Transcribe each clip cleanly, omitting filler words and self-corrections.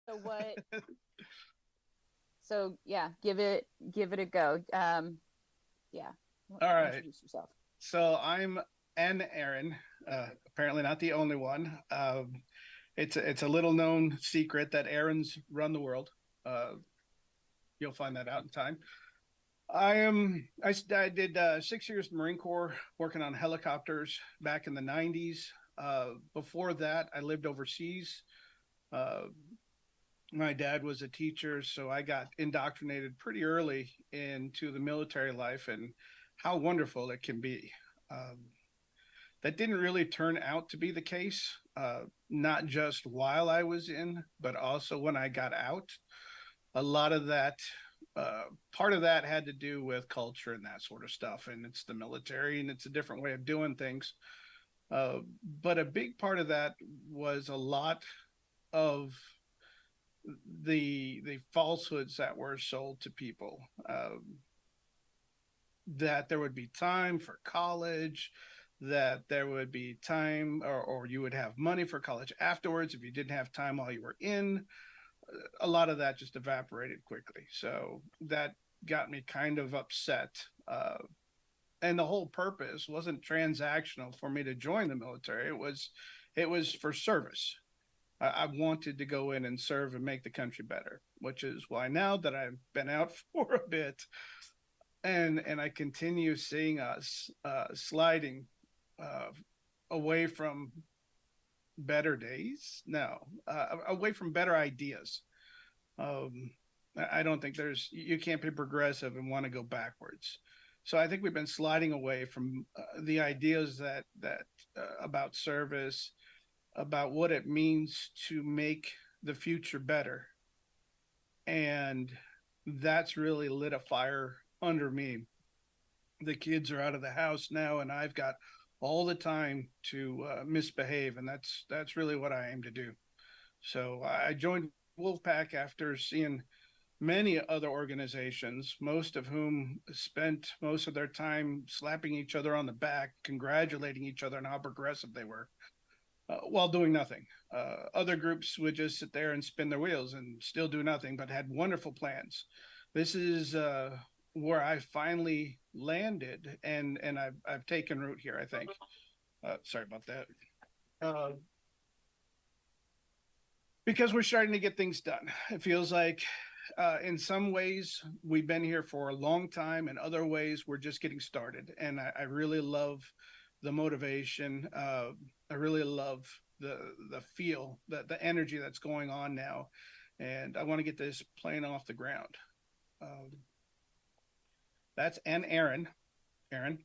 So what? So yeah, give it a go. Yeah, All right. introduce yourself. So I'm Erin. Apparently not the only one. It's a little known secret that Erins run the world. Uh, you'll find that out in time. I did 6 years in the Marine Corps working on helicopters back in the 90s. Before that, I lived overseas. Uh, my dad was a teacher, so I got indoctrinated pretty early into the military life and how wonderful it can be. Um, that didn't really turn out to be the case, not just while I was in, but also when I got out. A lot of that, uh, part of that had to do with culture and that sort of stuff. And it's the military and it's a different way of doing things. But a big part of that was a lot of the falsehoods that were sold to people. That there would be time for college, that there would be time or you would have money for college afterwards if you didn't have time while you were in. A lot of that just evaporated quickly. So that got me kind of upset. And the whole purpose wasn't transactional for me to join the military. It was for service. I wanted to go in and serve and make the country better, which is why now that I've been out for a bit, and I continue seeing us sliding uh, away from better days. No, away from better ideas. Um, I don't think you can't be progressive and want to go backwards. So I think we've been sliding away from the ideas that about service, about what it means to make the future better, and that's really lit a fire under me. The kids are out of the house now, and I've got all the time to misbehave, and that's really what I aim to do. So I joined Wolfpack after seeing many other organizations, most of whom spent most of their time slapping each other on the back, congratulating each other on how progressive they were, while doing nothing. Other groups would just sit there and spin their wheels and still do nothing, but had wonderful plans. This is where I finally landed, and I've taken root here. I think. Sorry about that. Uh, because we're starting to get things done. It feels like in some ways we've been here for a long time, in other ways we're just getting started. And I really love the motivation. I really love the feel, the energy that's going on now, and I want to get this plane off the ground. Um, that's and Erin. Erin,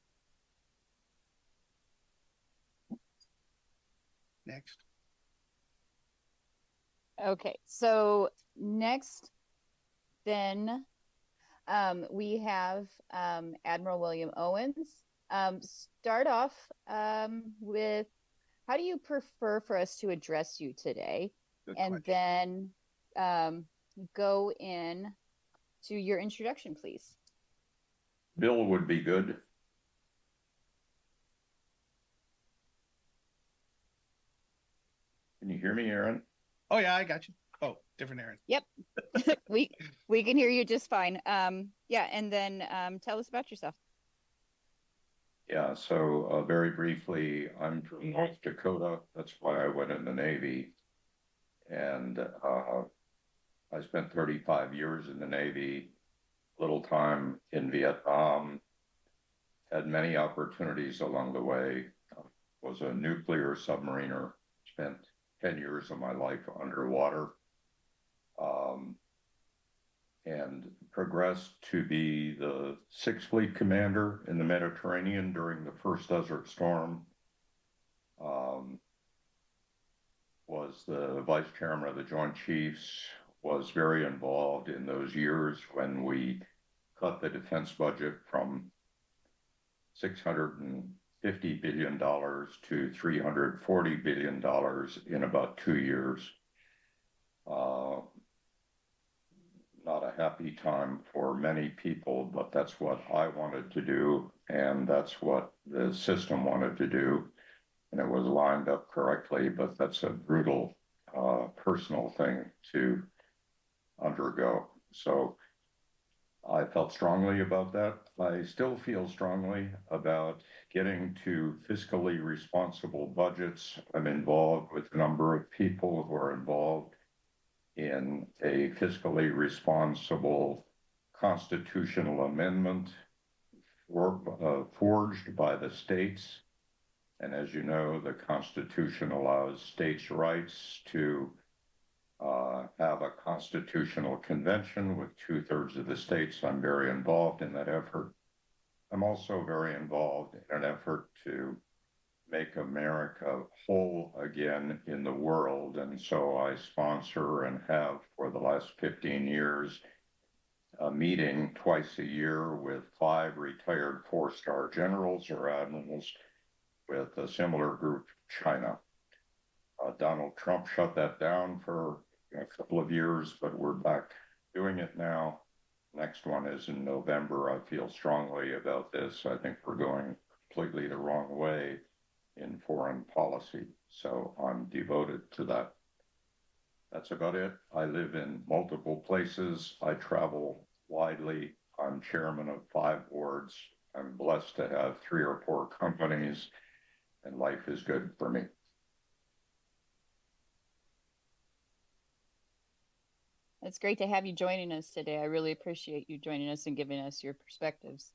next. Okay, so next then we have Admiral William Owens. Start off with how do you prefer for us to address you today? Good And question. then um, go in to your introduction, please. Bill would be good. Can you hear me, Erin? Oh yeah, I got you. Oh, different Erin. Yep, we we can hear you just fine. Yeah, and then tell us about yourself. Yeah, so very briefly, I'm from North Dakota. That's why I went in the Navy. And I spent 35 years in the Navy, little time in Vietnam, had many opportunities along the way. Was a nuclear submariner, spent 10 years of my life underwater. Um, and progressed to be the Sixth Fleet Commander in the Mediterranean during the first Desert Storm. Um, was the Vice Chairman of the Joint Chiefs, was very involved in those years when we cut the defense budget from $650 billion to $340 billion in about 2 years. Uh, Not a happy time for many people, but that's what I wanted to do, and that's what the system wanted to do, and it was lined up correctly, but that's a brutal personal thing to undergo. So I felt strongly about that. I still feel strongly about getting to fiscally responsible budgets. I'm involved with a number of people who are involved in a fiscally responsible constitutional amendment forged by the states. And as you know, the Constitution allows states' rights to have a constitutional convention with 2/3 of the states. I'm very involved in that effort. I'm also very involved in an effort to make America whole again in the world. And so I sponsor and have for the last 15 years a meeting twice a year with 5 retired 4-star generals or admirals with a similar group, China. Donald Trump shut that down for a couple of years, but we're back doing it now. Next one is in November. I feel strongly about this. I think we're going completely the wrong way in foreign policy. So I'm devoted to that. That's about it. I live in multiple places. I travel widely. I'm chairman of 5 boards. I'm blessed to have 3 or 4 companies, and life is good for me. It's great to have you joining us today. I really appreciate you joining us and giving us your perspectives.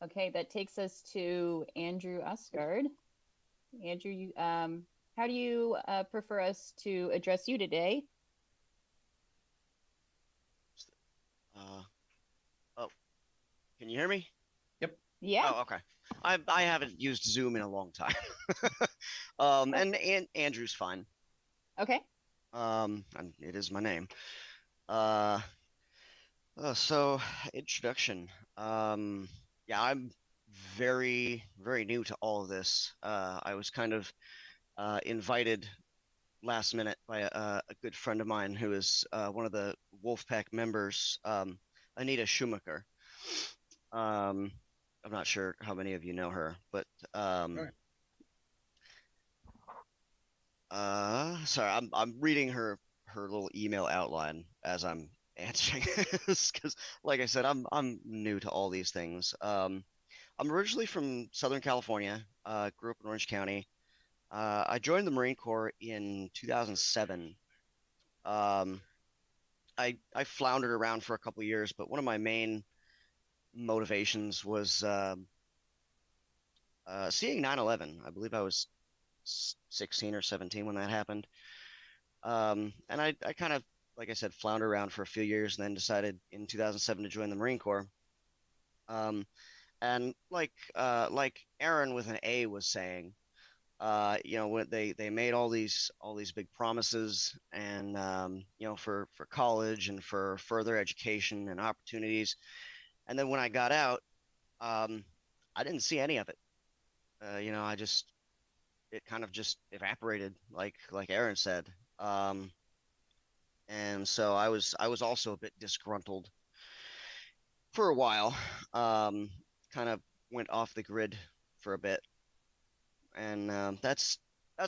Okay, that takes us to Andrew Ostgaard. Andrew, how do you prefer us to address you today? Oh, can you hear me? Yep. Yeah. Oh, okay. I haven't used Zoom in a long time. And Andrew's fine. Okay. And it is my name. Uh, so introduction. Yeah, I'm very, very new to all of this. I was kind of invited last minute by a good friend of mine who is one of the Wolfpack members, Anita Schumacher. I'm not sure how many of you know her, but Right. sorry, I'm reading her little email outline as I'm answering this because, like I said, I'm new to all these things. I'm originally from Southern California. Grew up in Orange County. I joined the Marine Corps in 2007. Um, I floundered around for a couple of years, but one of my main motivations was seeing 9/11. I believe I was 16 or 17 when that happened. And I kind of, like I said, floundered around for a few years and then decided in 2007 to join the Marine Corps. Um, and like Erin with an A was saying, when they made all these big promises and for college and for further education and opportunities. And then when I got out, I didn't see any of it. I just it kind of just evaporated, like Erin said. Um, and so I was also a bit disgruntled for a while. Um, Kind of went off the grid for a bit, and that's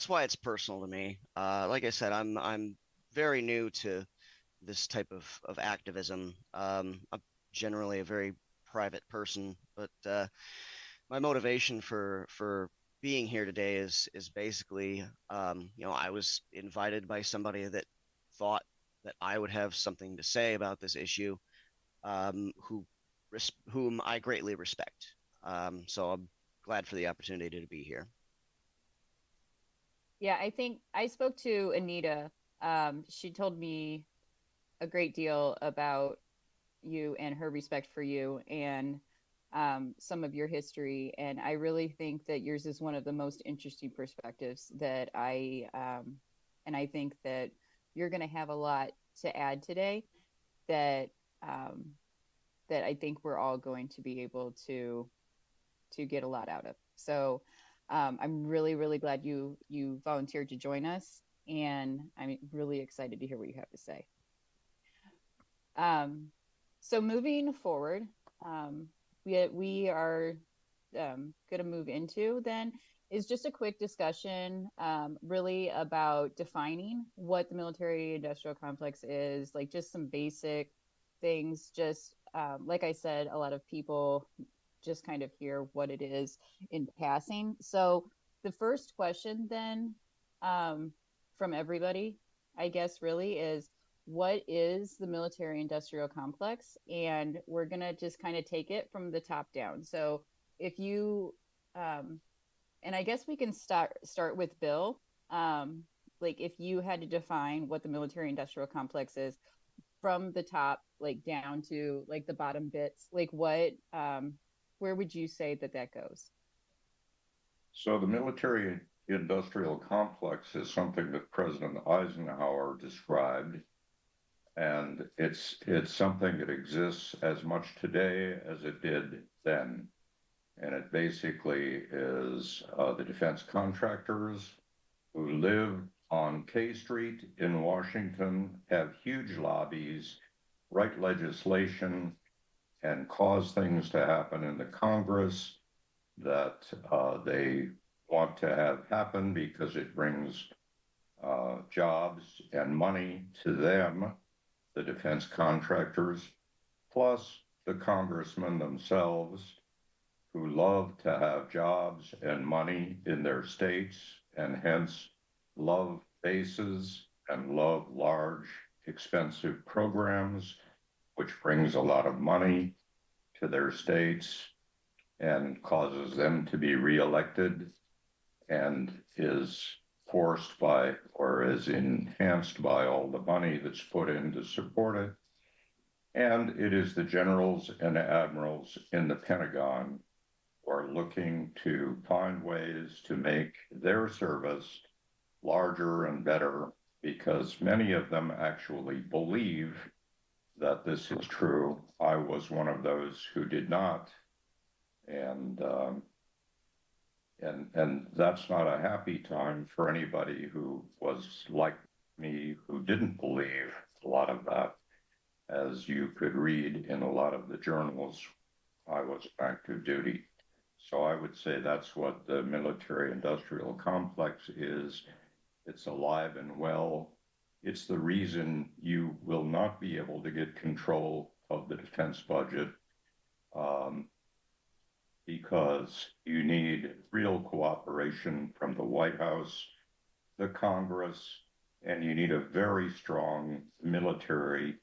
why it's personal to me. Like I said, I'm very new to this type of activism. I'm generally a very private person, but my motivation for being here today is basically, I was invited by somebody that thought that I would have something to say about this issue, whom I greatly respect. So I'm glad for the opportunity to be here. Yeah, I think I spoke to Anita. She told me a great deal about you and her respect for you and some of your history. And I really think that yours is one of the most interesting perspectives and I think that you're going to have a lot to add today that, um, that I think we're all going to be able to get a lot out of. So I'm really, really glad you volunteered to join us, and I'm really excited to hear what you have to say. Um, so moving forward, we are going to move into then is just a quick discussion, really about defining what the military industrial complex is, like just some basic things. Just like I said, a lot of people just kind of hear what it is in passing. So the first question then, from everybody, I guess, really is, what is the military industrial complex? And we're going to just kind of take it from the top down. So if you, and I guess we can start with Bill. Like if you had to define what the military industrial complex is from the top, like down to like the bottom bits, like what, where would you say that that goes? So the military industrial complex is something that President Eisenhower described, and it's something that exists as much today as it did then. And it basically is the defense contractors who live on K Street in Washington, have huge lobbies, write legislation, and cause things to happen in the Congress that they want to have happen because it brings jobs and money to them, the defense contractors, plus the congressmen themselves who love to have jobs and money in their states and hence love bases and love large, expensive programs, which brings a lot of money to their states and causes them to be reelected and is forced by or is enhanced by all the money that's put in to support it. And it is the generals and admirals in the Pentagon who are looking to find ways to make their service larger and better, because many of them actually believe that this is true. I was one of those who did not. And that's not a happy time for anybody who was like me, who didn't believe a lot of that, as you could read in a lot of the journals. I was active duty. So I would say that's what the military industrial complex is. It's alive and well. It's the reason you will not be able to get control of the defense budget, because you need real cooperation from the White House, the Congress, and you need a very strong military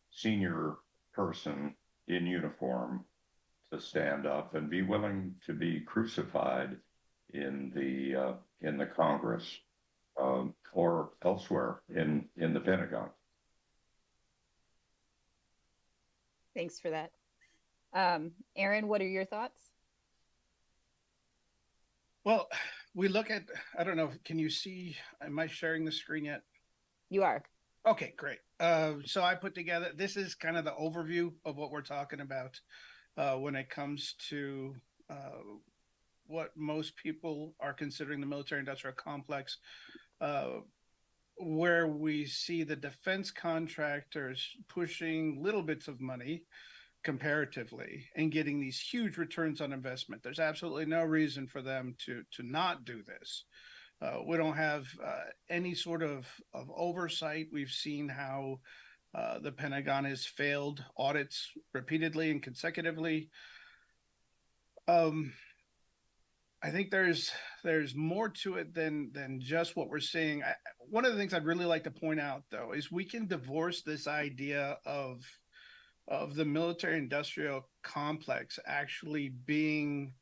senior person in uniform to stand up and be willing to be crucified in the Congress or elsewhere in the Pentagon. Thanks for that. Erin, what are your thoughts? Well, we look at, I don't know, can you see, am I sharing the screen yet? You are. Okay, great. So I put together, this is kind of the overview of what we're talking about when it comes to what most people are considering the military industrial complex, where we see the defense contractors pushing little bits of money comparatively and getting these huge returns on investment. There's absolutely no reason for them to not do this. We don't have any sort of oversight. We've seen how the Pentagon has failed audits repeatedly and consecutively. I think there's more to it than just what we're seeing. One of the things I'd really like to point out, though, is we can divorce this idea of the military industrial complex actually being,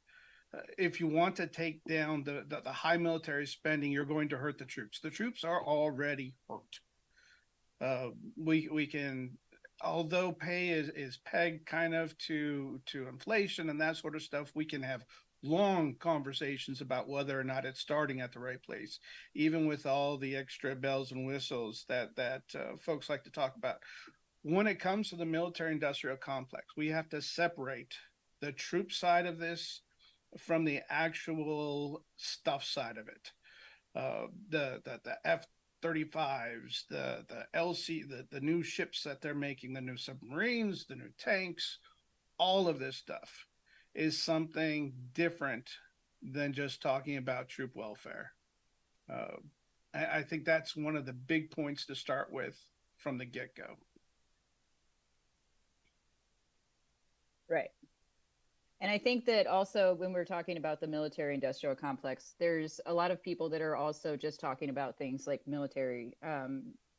if you want to take down the high military spending, you're going to hurt the troops. The troops are already hurt. We can, although pay is pegged kind of to inflation and that sort of stuff, we can have long conversations about whether or not it's starting at the right place, even with all the extra bells and whistles that folks like to talk about. When it comes to the military industrial complex, we have to separate the troop side of this from the actual stuff side of it. The F-35s, the LC, the new ships that they're making, the new submarines, the new tanks, all of this stuff. is something different than just talking about troop welfare. Uh, I think that's one of the big points to start with from the get-go. Right. And I think that also when we're talking about the military industrial complex, there's a lot of people that are also just talking about things like military,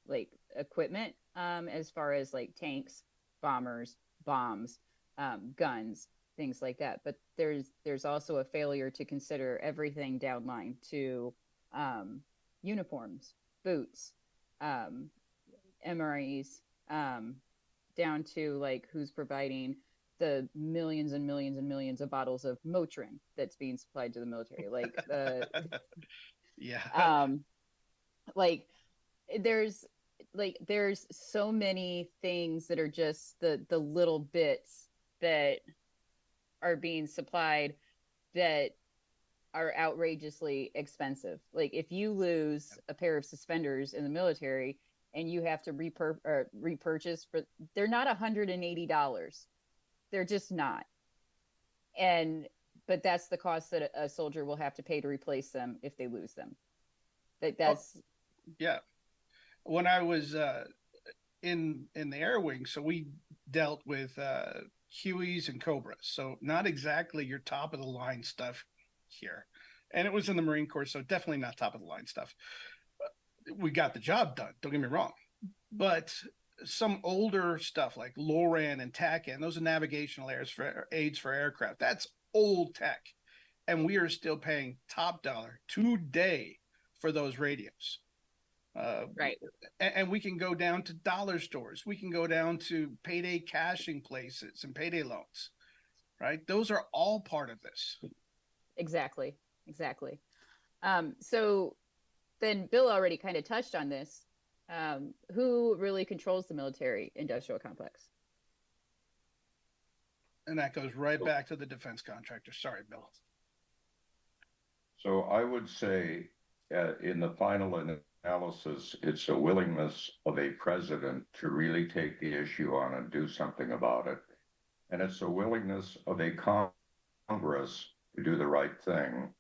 like equipment, as far as like tanks, bombers, bombs, guns, things like that. But there's also a failure to consider everything downline to uniforms, boots, um, MREs, down to like who's providing the millions and millions and millions of bottles of Motrin that's being supplied to the military. Like the Yeah. like there's there's so many things that are just the little bits that are being supplied that are outrageously expensive. Like if you lose a pair of suspenders in the military and you have to repurchase for, they're not $180. They're just not. And but that's the cost that a soldier will have to pay to replace them if they lose them. That's yeah. When I was in the air wing, so we dealt with Hueys and Cobras, so not exactly your top of the line stuff here. And it was in the Marine Corps, so definitely not top of the line stuff. We got the job done, don't get me wrong. But some older stuff like LORAN and TACAN, those are navigational aids for aircraft. That's old tech. And we are still paying top dollar today for those radios. right. And we can go down to dollar stores. We can go down to payday cashing places and payday loans, right? Those are all part of this. Exactly. Exactly. So then Bill already kind of touched on this. Who really controls the military industrial complex? And that goes right back to the defense contractor. Sorry, Bill. So I would say in the final analysis, it's a willingness of a president to really take the issue on and do something about it. And it's a willingness of a Congress to do the right thing.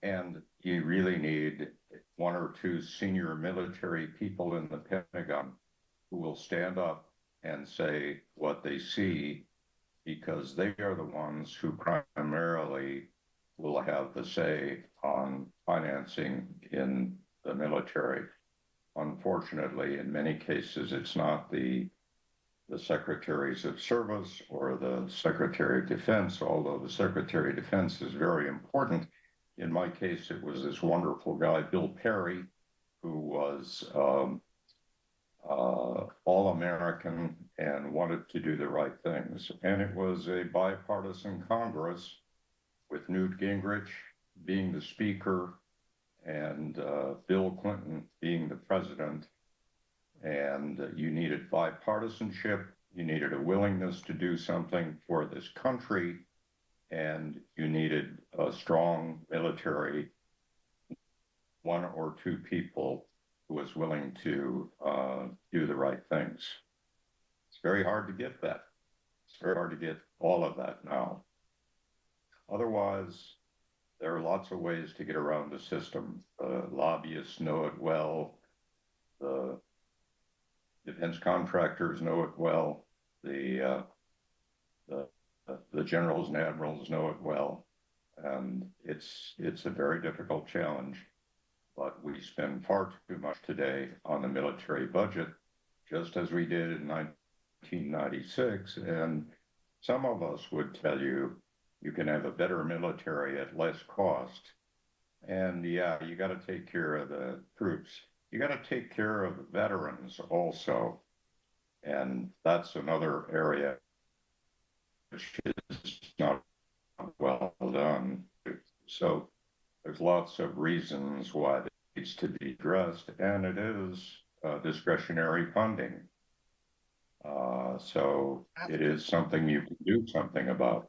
And you really need one or two senior military people in the Pentagon who will stand up and say what they see, because they are the ones who primarily will have the say on financing in the military. Unfortunately, in many cases, it's not the secretaries of service or the secretary of defense, although the secretary of defense is very important. In my case, it was this wonderful guy, Bill Perry, who was all-American and wanted to do the right things. And it was a bipartisan Congress with Newt Gingrich being the speaker and Bill Clinton being the president. And you needed bipartisanship, you needed a willingness to do something for this country, and you needed a strong military, one or two people who was willing to do the right things. It's very hard to get that. It's very hard to get all of that now. Otherwise, there are lots of ways to get around the system. Lobbyists know it well. The defense contractors know it well. The generals and admirals know it well. And it's a very difficult challenge. But we spend far too much today on the military budget, just as we did in 1996. And some of us would tell you, you can have a better military at less cost. And yeah, you got to take care of the troops. You got to take care of the veterans also. And that's another area which is not well done. So there's lots of reasons why it needs to be addressed, and it is discretionary funding. So it is something you can do something about.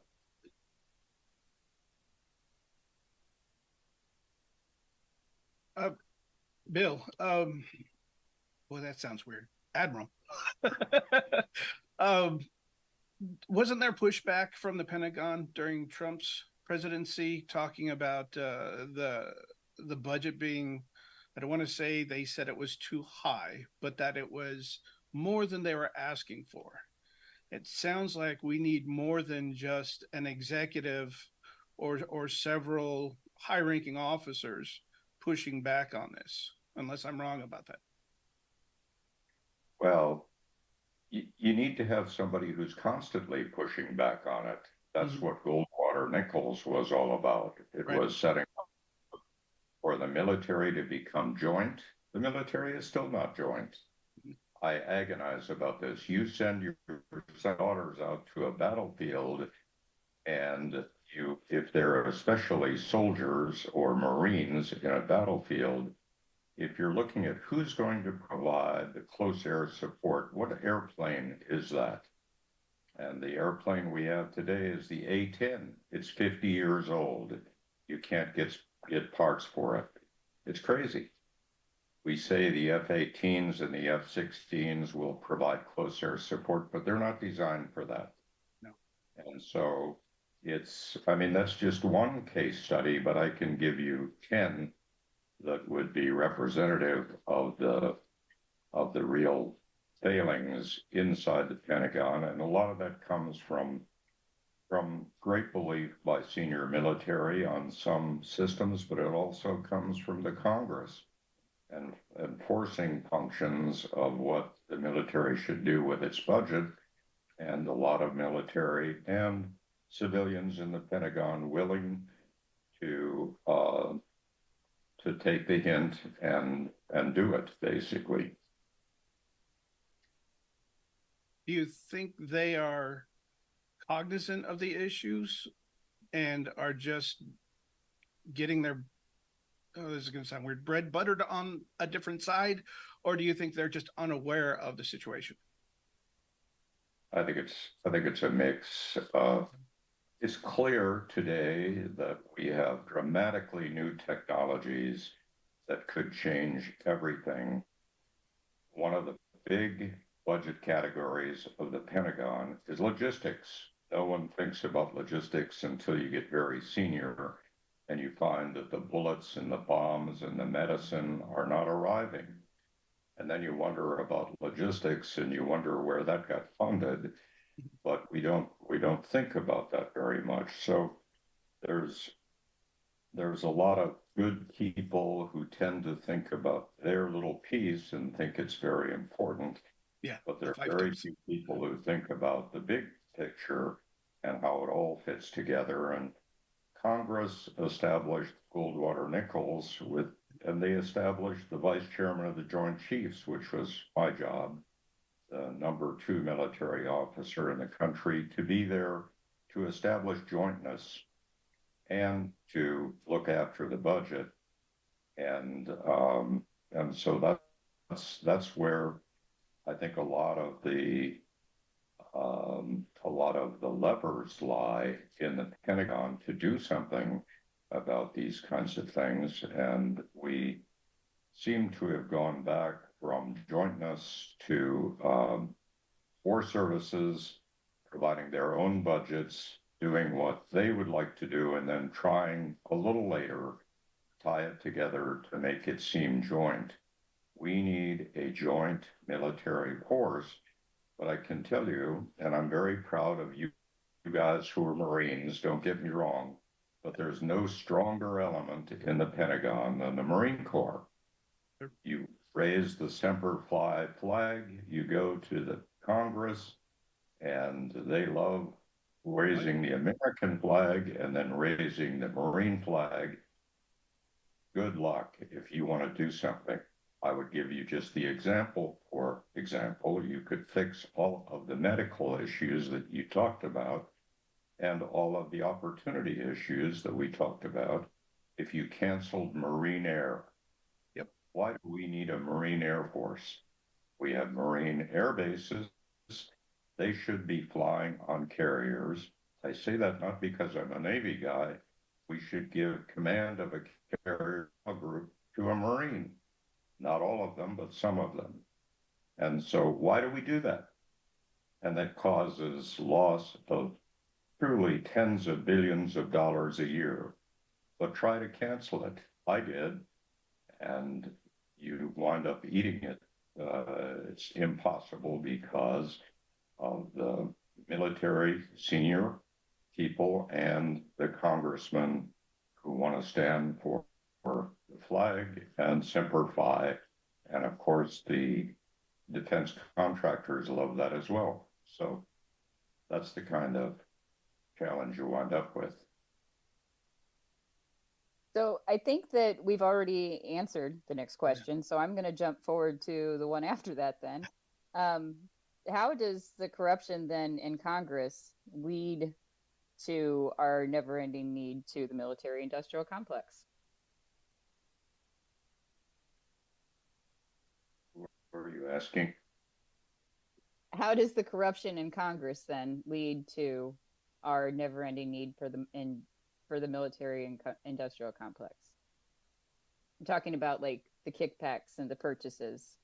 Bill, boy, that sounds weird. Admiral. wasn't there pushback from the Pentagon during Trump's presidency talking about the budget being, I don't want to say they said it was too high, but that it was more than they were asking for. It sounds like we need more than just an executive or several high-ranking officers pushing back on this, unless I'm wrong about that. Well, you need to have somebody who's constantly pushing back on it. That's what Goldwater Nichols was all about. It was setting up for the military to become joint. The military is still not joint. I agonize about this. You send your daughters out to a battlefield, and if they're especially soldiers or Marines in a battlefield, if you're looking at who's going to provide the close air support, what airplane is that? And the airplane we have today is the A-10. It's 50 years old. You can't get parts for it. It's crazy. We say the F-18s and the F-16s will provide close air support, but they're not designed for that. No. And so I mean, that's just one case study, but I can give you 10 that would be representative of the real failings inside the Pentagon. And a lot of that comes from great belief by senior military on some systems, but it also comes from the Congress and enforcing functions of what the military should do with its budget. And a lot of military and civilians in the Pentagon willing to take the hint and do it, basically. Do you think they are cognizant of the issues and are just getting their, oh, this is going to sound weird, bread buttered on a different side? Or do you think they're just unaware of the situation? I think it's a mix. It's clear today that we have dramatically new technologies that could change everything. One of the big budget categories of the Pentagon is logistics. No one thinks about logistics until you get very senior and you find that the bullets and the bombs and the medicine are not arriving. And then you wonder about logistics and you wonder where that got funded, but we don't think about that very much. So there's a lot of good people who tend to think about their little piece and think it's very important. Yeah. But there are very few people who think about the big picture and how it all fits together. And Congress established Goldwater Nichols and they established the vice chairman of the Joint Chiefs, which was my job, the number 2 military officer in the country, to be there to establish jointness and to look after the budget. And so that's where I think a lot of the levers lie in the Pentagon to do something about these kinds of things. And we seem to have gone back from jointness to war services providing their own budgets, doing what they would like to do, and then trying a little later tie it together to make it seem joint. We need a joint military force, but I can tell you, and I'm very proud of you guys who are Marines, don't get me wrong, but there's no stronger element in the Pentagon than the Marine Corps. You raise the Semper Fi flag, you go to the Congress, and they love raising the American flag and then raising the Marine flag. Good luck if you want to do something. I would give you just the example. For example, you could fix all of the medical issues that you talked about and all of the opportunity issues that we talked about if you canceled Marine Air. Yep. Why do we need a Marine Air Force? We have Marine air bases. They should be flying on carriers. I say that not because I'm a Navy guy. We should give command of a carrier group to a Marine. Not all of them, but some of them. And so why do we do that? and that causes loss of truly tens of billions of dollars a year. But try to cancel it. I did, and you wind up eating it. It's impossible because of the military senior people and the congressmen who want to stand for the flag and Semper Fi. And of course, the defense contractors love that as well. So that's the kind of challenge you wind up with. So I think that we've already answered the next question. So I'm going to jump forward to the one after that then. How does the corruption then in Congress lead to our never-ending need to the military-industrial complex? What are you asking? How does the corruption in Congress then lead to our never-ending need for the military and industrial complex? I'm talking about like the kickbacks and the purchases.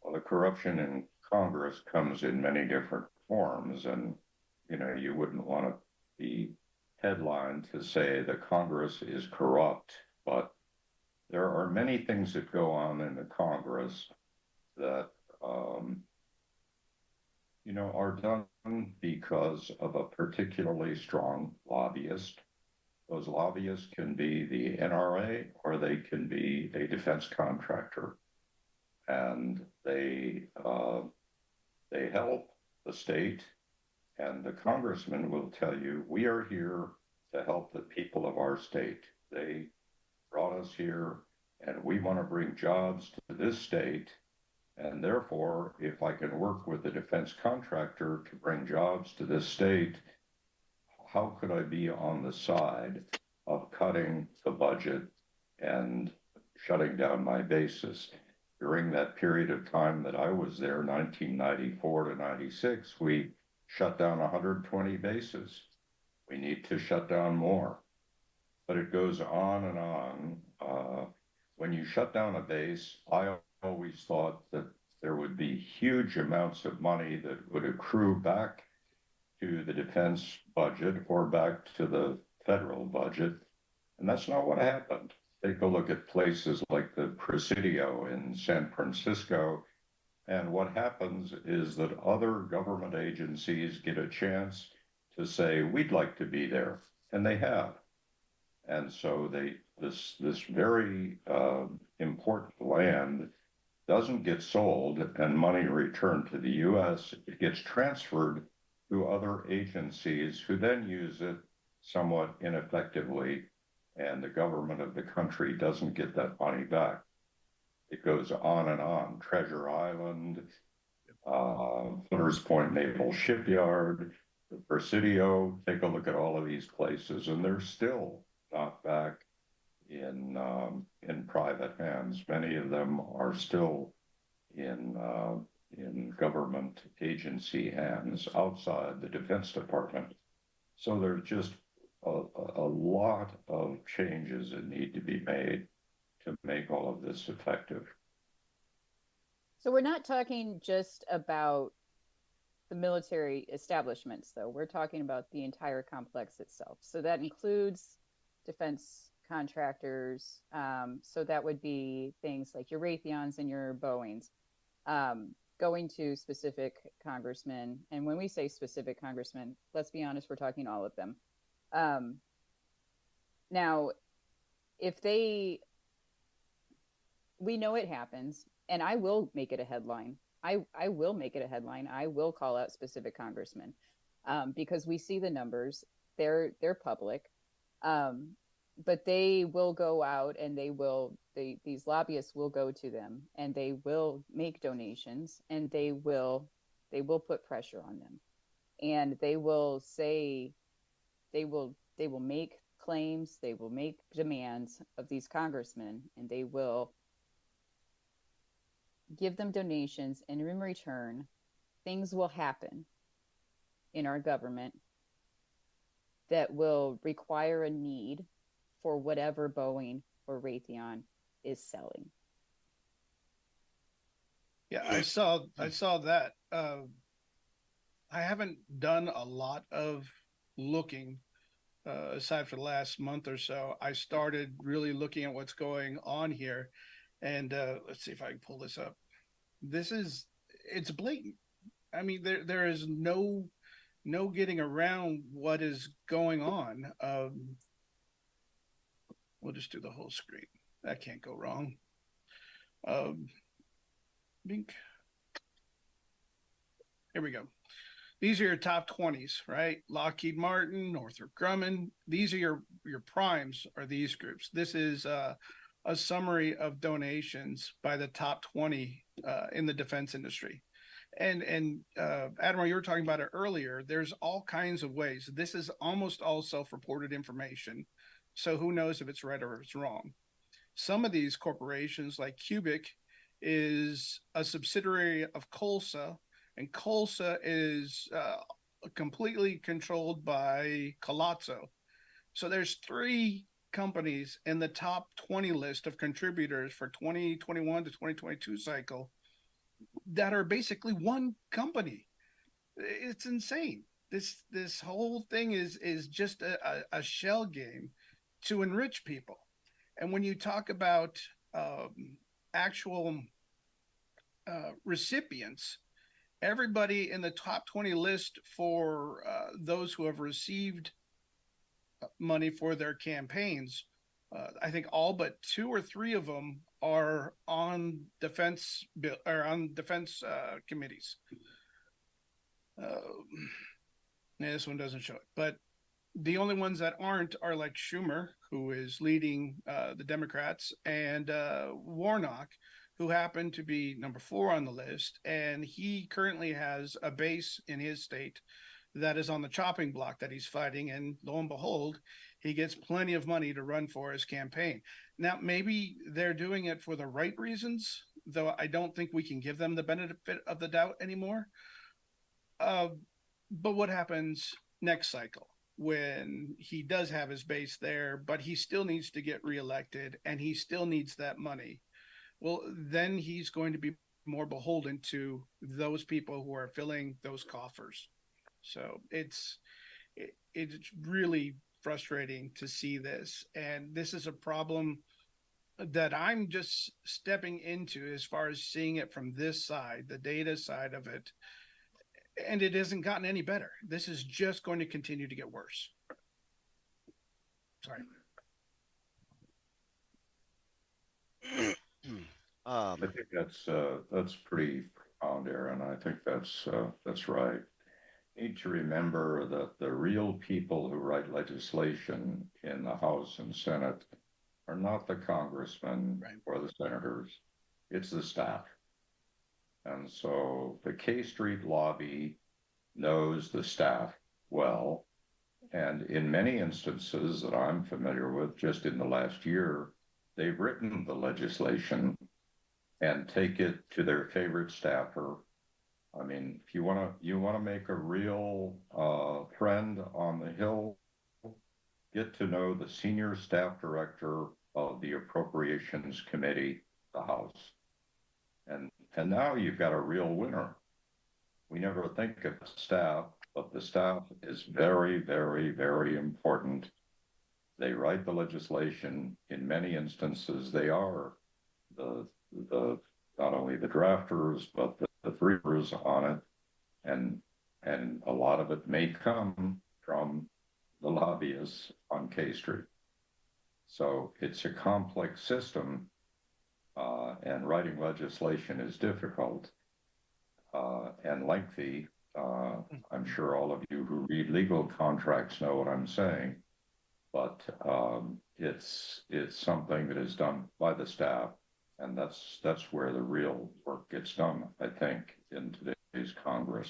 Well, the corruption in Congress comes in many different forms, and you wouldn't want to be headlined to say the Congress is corrupt, but there are many things that go on in the Congress that are done because of a particularly strong lobbyist. Those lobbyists can be the NRA or they can be a defense contractor, and they help the state. And the congressman will tell you, we are here to help the people of our state. They brought us here, and we want to bring jobs to this state. And therefore, if I can work with a defense contractor to bring jobs to this state, how could I be on the side of cutting the budget and shutting down my bases? During that period of time that I was there, 1994 to 96, we shut down 120 bases. We need to shut down more. But it goes on and on. When you shut down a base, I always thought that there would be huge amounts of money that would accrue back to the defense budget or back to the federal budget. And that's not what happened. Take a look at places like the Presidio in San Francisco. And what happens is that other government agencies get a chance to say, we'd like to be there. And they have. And so this very important land doesn't get sold and money returned to the U.S. It gets transferred to other agencies who then use it somewhat ineffectively, and the government of the country doesn't get that money back. It goes on and on. Treasure Island, Hunters Point Naval Shipyard, the Presidio, take a look at all of these places, and they're still not back in private hands. Many of them are still in government agency hands outside the Defense Department. So there's just a lot of changes that need to be made to make all of this effective. So we're not talking just about the military establishments, though. We're talking about the entire complex itself. So that includes defense contractors. So that would be things like your Raytheons and your Boeings, going to specific congressmen. And when we say specific congressmen, let's be honest, we're talking all of them. Now, we know it happens, and I will make it a headline. I will make it a headline. I will call out specific congressmen, because we see the numbers. They're public. But they will go out and these lobbyists will go to them and they will make donations and they will put pressure on them, and they will say, they will make claims, they will make demands of these congressmen, and they will give them donations, and in return, things will happen in our government that will require a need for whatever Boeing or Raytheon is selling. Yeah, I saw that I haven't done a lot of looking aside for the last month or so. I started really looking at what's going on here, and let's see if I can pull this up. This is it's blatant. I mean, there is no getting around what is going on. We'll just do the whole screen. That can't go wrong. Bink. Here we go. These are your top 20s, right? Lockheed Martin, Northrop Grumman. These are your primes are these groups. This is a summary of donations by the top 20 in the defense industry. And Admiral, you were talking about it earlier. There's all kinds of ways. This is almost all self-reported information. So who knows if it's right or if it's wrong. Some of these corporations, like Cubic, is a subsidiary of Colsa, and Colsa is completely controlled by Colazzo. So there's 3 companies in the top 20 list of contributors for 2021 to 2022 cycle that are basically one company. It's insane. This whole thing is just a shell game to enrich people. And when you talk about actual recipients, everybody in the top 20 list for those who have received money for their campaigns, I think all but 2 or 3 of them are on defense committees. This one doesn't show it, but the only ones that aren't are like Schumer, who is leading the Democrats, and Warnock, who happened to be number 4 on the list. And he currently has a base in his state that is on the chopping block that he's fighting. And lo and behold, he gets plenty of money to run for his campaign. Now, maybe they're doing it for the right reasons, though I don't think we can give them the benefit of the doubt anymore. But what happens next cycle when he does have his base there, but he still needs to get reelected and he still needs that money? Well, then he's going to be more beholden to those people who are filling those coffers. So it's really frustrating to see this. And this is a problem that I'm just stepping into as far as seeing it from this side, the data side of it. And it hasn't gotten any better. This is just going to continue to get worse. Sorry. I think that's pretty profound, Erin. I think that's right. Need to remember that the real people who write legislation in the House and Senate are not the congressmen or the senators. It's the staff. And so the K Street lobby knows the staff well. And in many instances that I'm familiar with, just in the last year, they've written the legislation and take it to their favorite staffer. I mean, if you want to make a real friend on the Hill, get to know the senior staff director of the Appropriations Committee, the House. And now you've got a real winner. We never think of staff, but the staff is very, very, very important. They write the legislation. In many instances, they are the not only the drafters, but the briefers on it. And a lot of it may come from the lobbyists on K Street. So it's a complex system, and writing legislation is difficult and lengthy. I'm sure all of you who read legal contracts know what I'm saying, but it's something that is done by the staff, and that's where the real work gets done, I think, in today's Congress.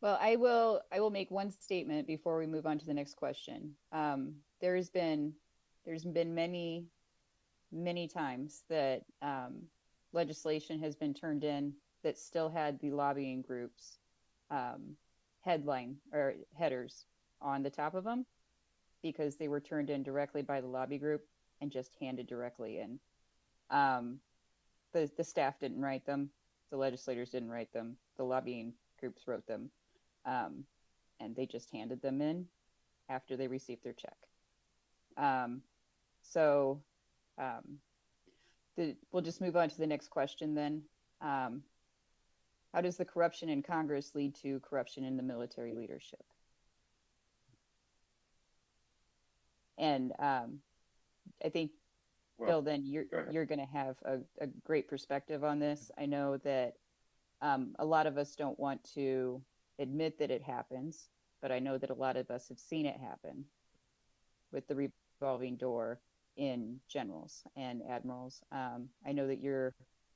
Well, I will make one statement before we move on to the next question. There's been many times that legislation has been turned in that still had the lobbying groups headline or headers on the top of them because they were turned in directly by the lobby group and just handed directly in. The staff didn't write them, The legislators didn't write them. The lobbying groups wrote them. And they just handed them in after they received their check. So we'll just move on to the next question then. How does the corruption in Congress lead to corruption in the military leadership? And I think, Bill, then you're going to have a great perspective on this. I know that a lot of us don't want to admit that it happens, but I know that a lot of us have seen it happen with the revolving door in generals and admirals. I know that you're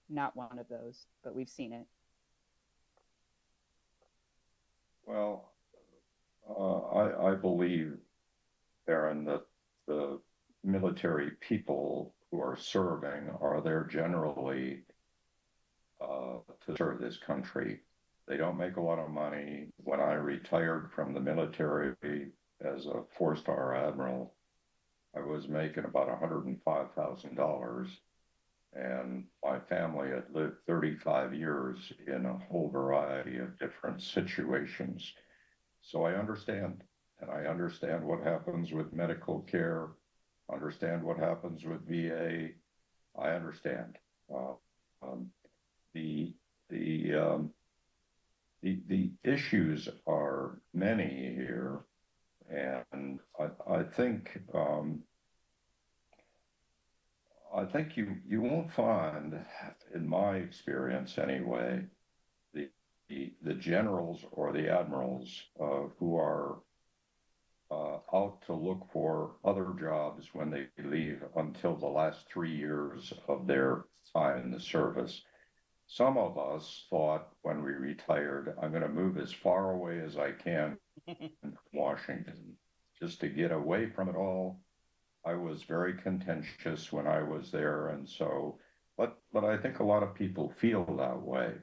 not one of those, but we've seen it. Well, I believe, Erin, that the military people who are serving are there generally to serve this country. They don't make a lot of money. When I retired from the military as a 4-star admiral, I was making about $105,000, and my family had lived 35 years in a whole variety of different situations. So I understand, and I understand what happens with medical care, understand what happens with VA. I understand. The issues are many here, and I think you won't find, in my experience anyway, the generals or the admirals who are out to look for other jobs when they leave until the last 3 years of their time in the service. Some of us thought when we retired, I'm going to move as far away as I can from Washington just to get away from it all. I was very contentious when I was there, and so, but I think a lot of people feel that way.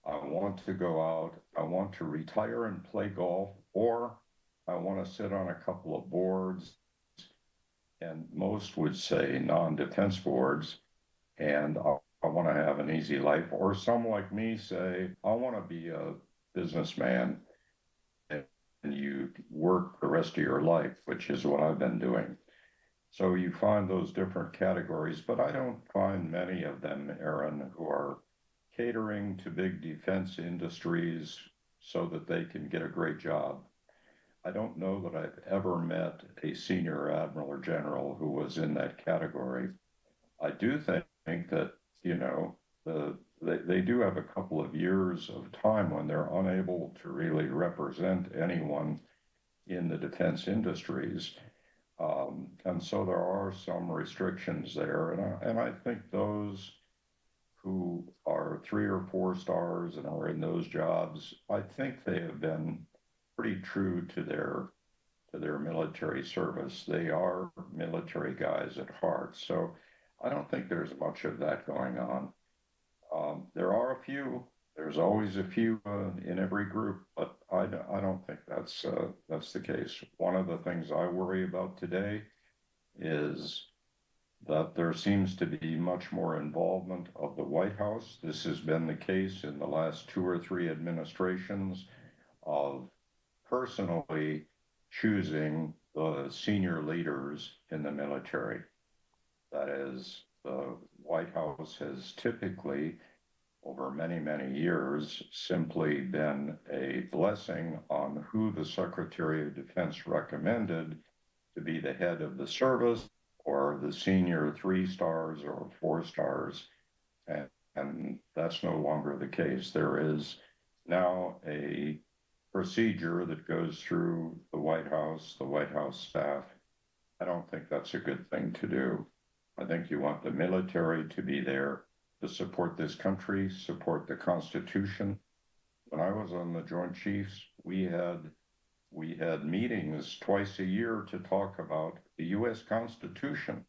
I want to go out, I want to retire and play golf, or I want to sit on a couple of boards, and most would say non-defense boards, and I want to have an easy life. Or some like me say, I want to be a businessman, and you work the rest of your life, which is what I've been doing. So you find those different categories, but I don't find many of them, Erin, who are catering to big defense industries so that they can get a great job. I don't know that I've ever met a senior admiral or general who was in that category. I do think that, you know, they do have a couple of years of time when they're unable to really represent anyone in the defense industries. And so there are some restrictions there. And I think those who are 3 or 4 stars and are in those jobs, I think they have been pretty true to their military service. They are military guys at heart. So I don't think there's much of that going on. There are a few. There's always a few in every group, but I don't think that's the case. One of the things I worry about today is that there seems to be much more involvement of the White House. This has been the case in the last 2 or 3 administrations of personally choosing the senior leaders in the military. That is, the White House has typically, over many, many years, simply been a blessing on who the Secretary of Defense recommended to be the head of the service or the senior 3 stars or 4 stars. And that's no longer the case. There is now a procedure that goes through the White House staff. I don't think that's a good thing to do. I think you want the military to be there to support this country, support the Constitution. When I was on the Joint Chiefs, we had meetings twice a year to talk about the U.S. Constitution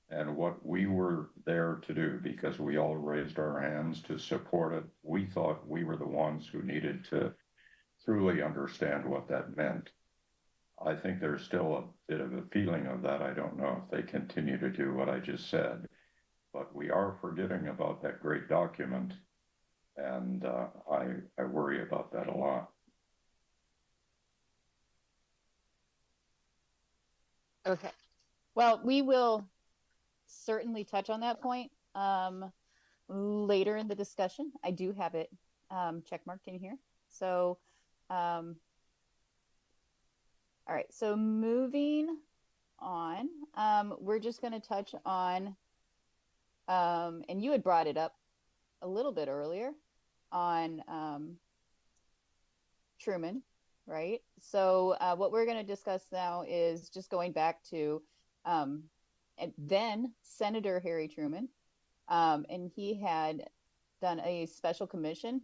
and what we were there to do, because we all raised our hands to support it. We thought we were the ones who needed to truly understand what that meant. I think there's still a bit of a feeling of that. I don't know if they continue to do what I just said, but we are forgetting about that great document. And I worry about that a lot. Okay. Well, we will certainly touch on that point later in the discussion. I do have it checkmarked in here. So, all right. So moving on, we're just going to touch on, and you had brought it up a little bit earlier on Truman, right? So what we're going to discuss now is just going back to then Senator Harry Truman, and he had done a special commission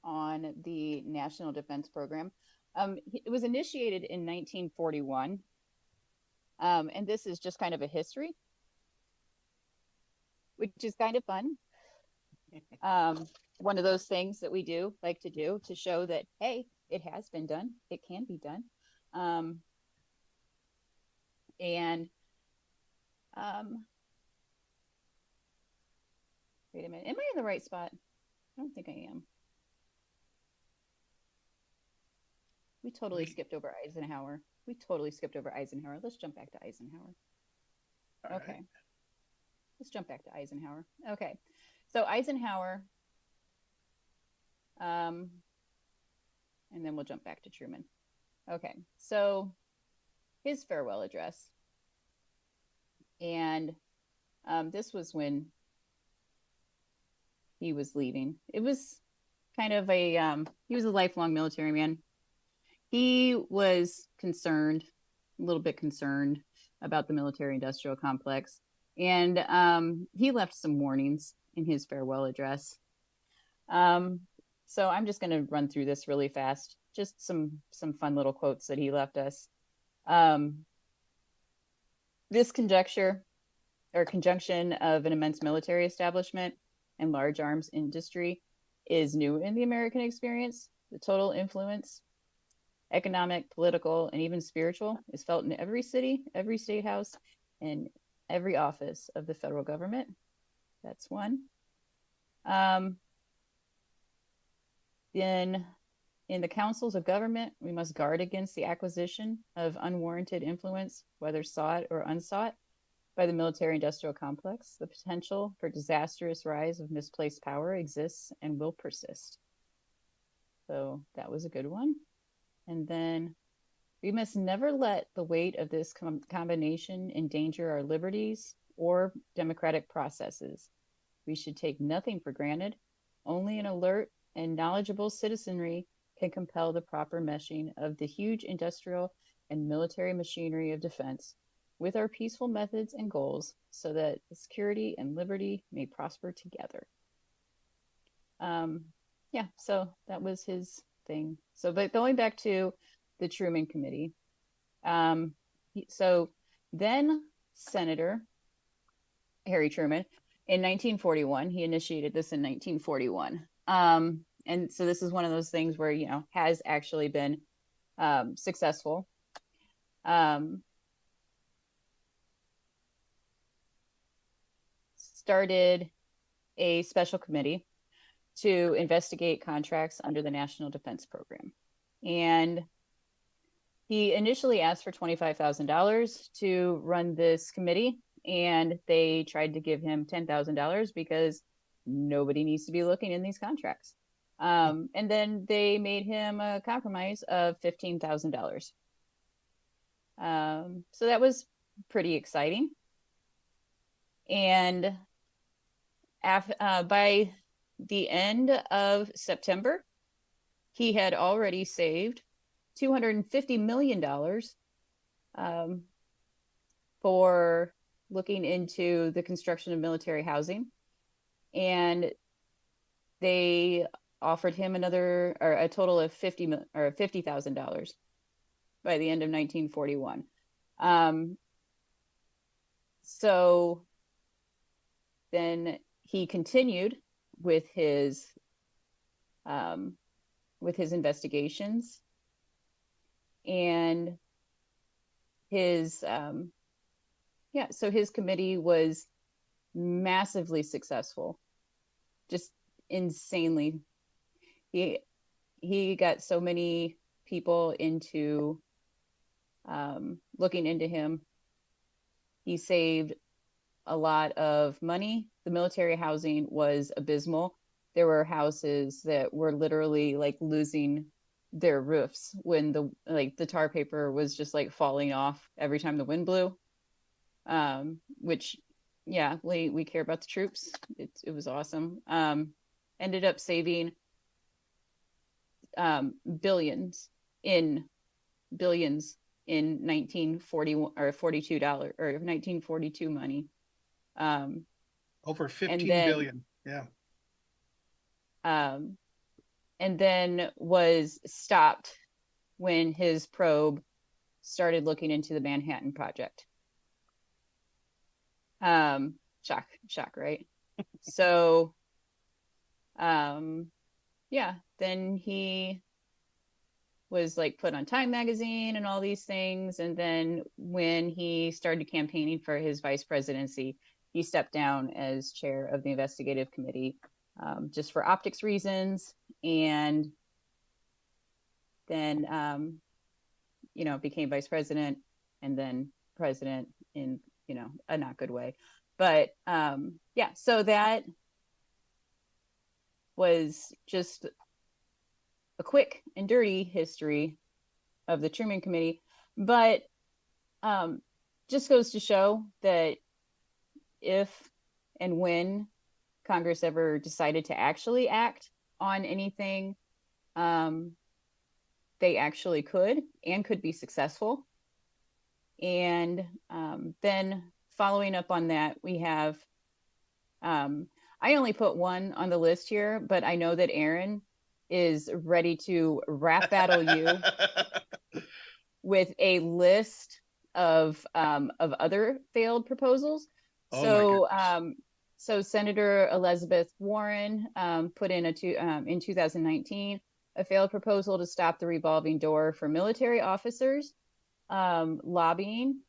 on the National Defense Program. It was initiated in 1941, and this is just kind of a history, which is kind of fun. One of those things that we do like to do to show that, hey, it has been done, it can be done. Wait a minute, am I in the right spot? I don't think I am. We totally skipped over Eisenhower. Let's jump back to Eisenhower. Okay. Right. Let's jump back to Eisenhower. Okay. So Eisenhower, and then we'll jump back to Truman. Okay. So his farewell address. And this was when he was leaving. It was kind of he was a lifelong military man. He was a little bit concerned about the military-industrial complex. And he left some warnings in his farewell address. So I'm just going to run through this really fast. Just some fun little quotes that he left us. This conjunction of an immense military establishment and large arms industry is new in the American experience. The total influence, economic, political, and even spiritual, is felt in every city, every state house, and every office of the federal government. That's one. Then in the councils of government, we must guard against the acquisition of unwarranted influence, whether sought or unsought, by the military-industrial complex. The potential for disastrous rise of misplaced power exists and will persist. So that was a good one. And then we must never let the weight of this combination endanger our liberties or democratic processes. We should take nothing for granted. Only an alert and knowledgeable citizenry can compel the proper meshing of the huge industrial and military machinery of defense with our peaceful methods and goals, so that security and liberty may prosper together. Yeah, so that was his thing. So, but going back to the Truman Committee, so then Senator Harry Truman, in 1941, he initiated this in 1941. And so this is one of those things where, has actually been successful. Started a special committee to investigate contracts under the National Defense Program. And he initially asked for $25,000 to run this committee, and they tried to give him $10,000 because nobody needs to be looking in these contracts. And then they made him a compromise of $15,000. So that was pretty exciting. And by the end of September, he had already saved $250 million for looking into the construction of military housing. And they offered him a total of $50,000 by the end of 1941. So then he continued with his investigations, and so his committee was massively successful. Just insanely. He got so many people into looking into him. He saved a lot of money. The military housing was abysmal. There were houses that were literally like losing their roofs when the tar paper was just like falling off every time the wind blew. Which, yeah, we care about the troops. It was awesome. Ended up saving billions in 1941 or $42 or 1942 money. Over 15 then, billion. Yeah. And then was stopped when his probe started looking into the Manhattan Project. Shock, right? So, yeah, then he was like put on Time magazine and all these things. And then when he started campaigning for his vice presidency, he stepped down as chair of the investigative committee, just for optics reasons. And then, became vice president and then president in, a not good way. But yeah, so that was just a quick and dirty history of the Truman Committee. But just goes to show that if and when Congress ever decided to actually act on anything, they actually could be successful. And then following up on that, we have, I only put one on the list here, but I know that Erin is ready to rap battle you with a list of other failed proposals. So Senator Elizabeth Warren put in in 2019 a failed proposal to stop the revolving door for military officers lobbying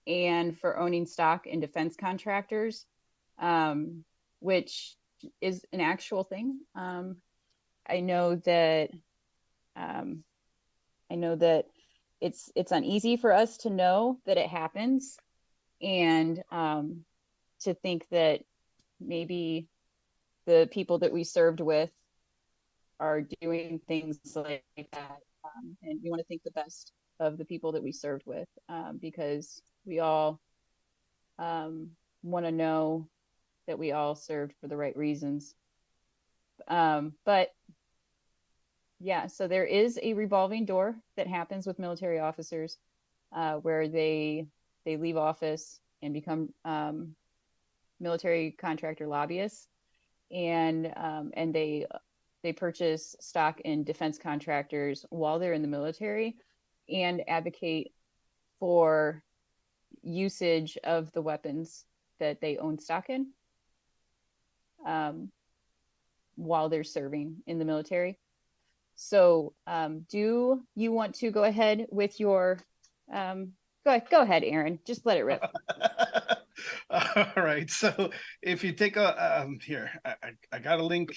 and for owning stock in defense contractors, which is an actual thing. I know that it's uneasy for us to know that it happens, and to think that maybe the people that we served with are doing things like that. And we want to think the best of the people that we served with, because we all want to know that we all served for the right reasons. But yeah, so there is a revolving door that happens with military officers, where they leave office and become military contractor lobbyists, and they purchase stock in defense contractors while they're in the military and advocate for usage of the weapons that they own stock in while they're serving in the military. So do you want to go ahead with your go ahead, Erin, just let it rip. All right, so if you take a here, I got a link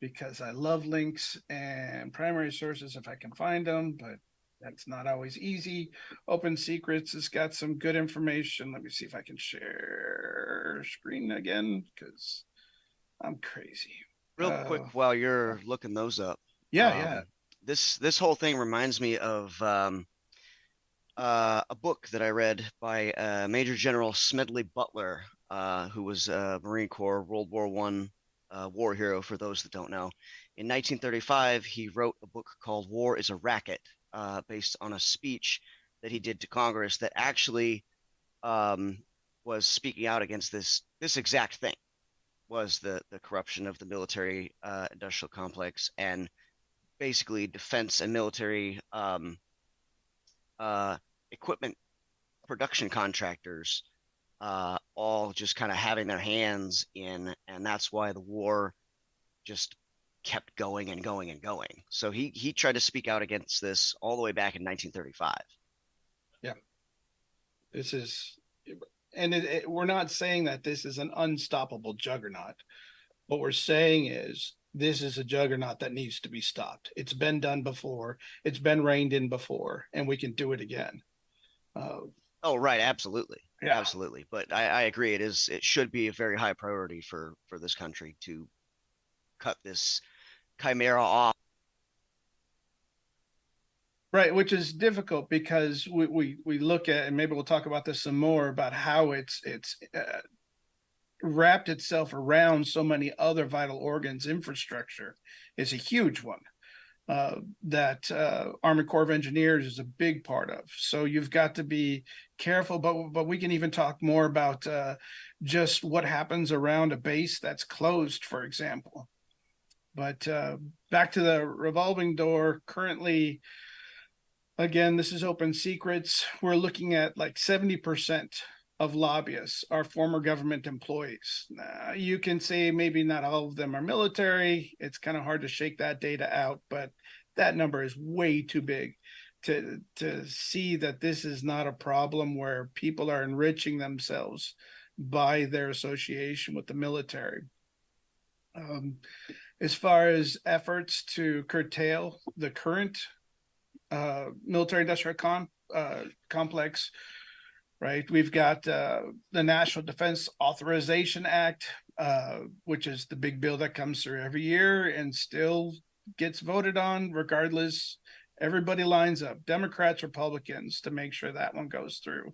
because I love links and primary sources if I can find them, but that's not always easy. Open Secrets has got some good information. Let me see if I can share screen again because I'm crazy. Real quick, while you're looking those up. Yeah. This whole thing reminds me of a book that I read by Major General Smedley Butler, who was a Marine Corps World War I war hero, for those that don't know. In 1935, he wrote a book called War is a Racket, based on a speech that he did to Congress that actually was speaking out against this exact thing, was the corruption of the military industrial complex, and basically defense and military equipment production contractors all just kind of having their hands in, and that's why the war just kept going and going and going. So he tried to speak out against this all the way back in 1935. Yeah. This is, and we're not saying that this is an unstoppable juggernaut. What we're saying is this is a juggernaut that needs to be stopped. It's been done before. It's been reined in before, and we can do it again. Oh, right. Absolutely. Yeah. Absolutely. But I agree. It should be a very high priority for this country to cut this chimera off. Right, which is difficult because we look at, and maybe we'll talk about this some more, about how it's wrapped itself around so many other vital organs. Infrastructure is a huge one that Army Corps of Engineers is a big part of. So you've got to be careful, but we can even talk more about just what happens around a base that's closed, for example. But back to the revolving door. Currently, again, this is open secrets. We're looking at like 70% of lobbyists are former government employees. You can say maybe not all of them are military. It's kind of hard to shake that data out, but that number is way too big to see that this is not a problem where people are enriching themselves by their association with the military. As far as efforts to curtail the current military industrial complex, right? We've got the National Defense Authorization Act, which is the big bill that comes through every year and still gets voted on regardless. Everybody lines up, Democrats, Republicans, to make sure that one goes through.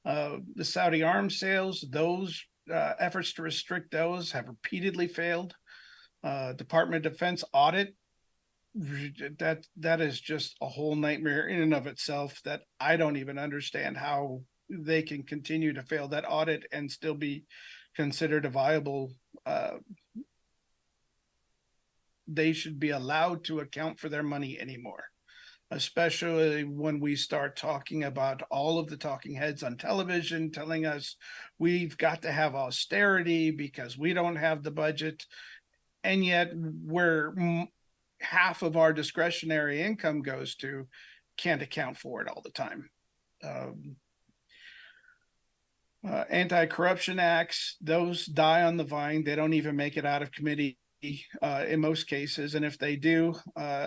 The Saudi arms sales, those efforts to restrict those have repeatedly failed. Department of Defense audit, that is just a whole nightmare in and of itself, that I don't even understand how they can continue to fail that audit and still be considered a viable. They should be allowed to account for their money anymore, especially when we start talking about all of the talking heads on television telling us we've got to have austerity because we don't have the budget, and yet where half of our discretionary income goes to can't account for it all the time. Anti-corruption acts, those die on the vine. They don't even make it out of committee in most cases. And if they do,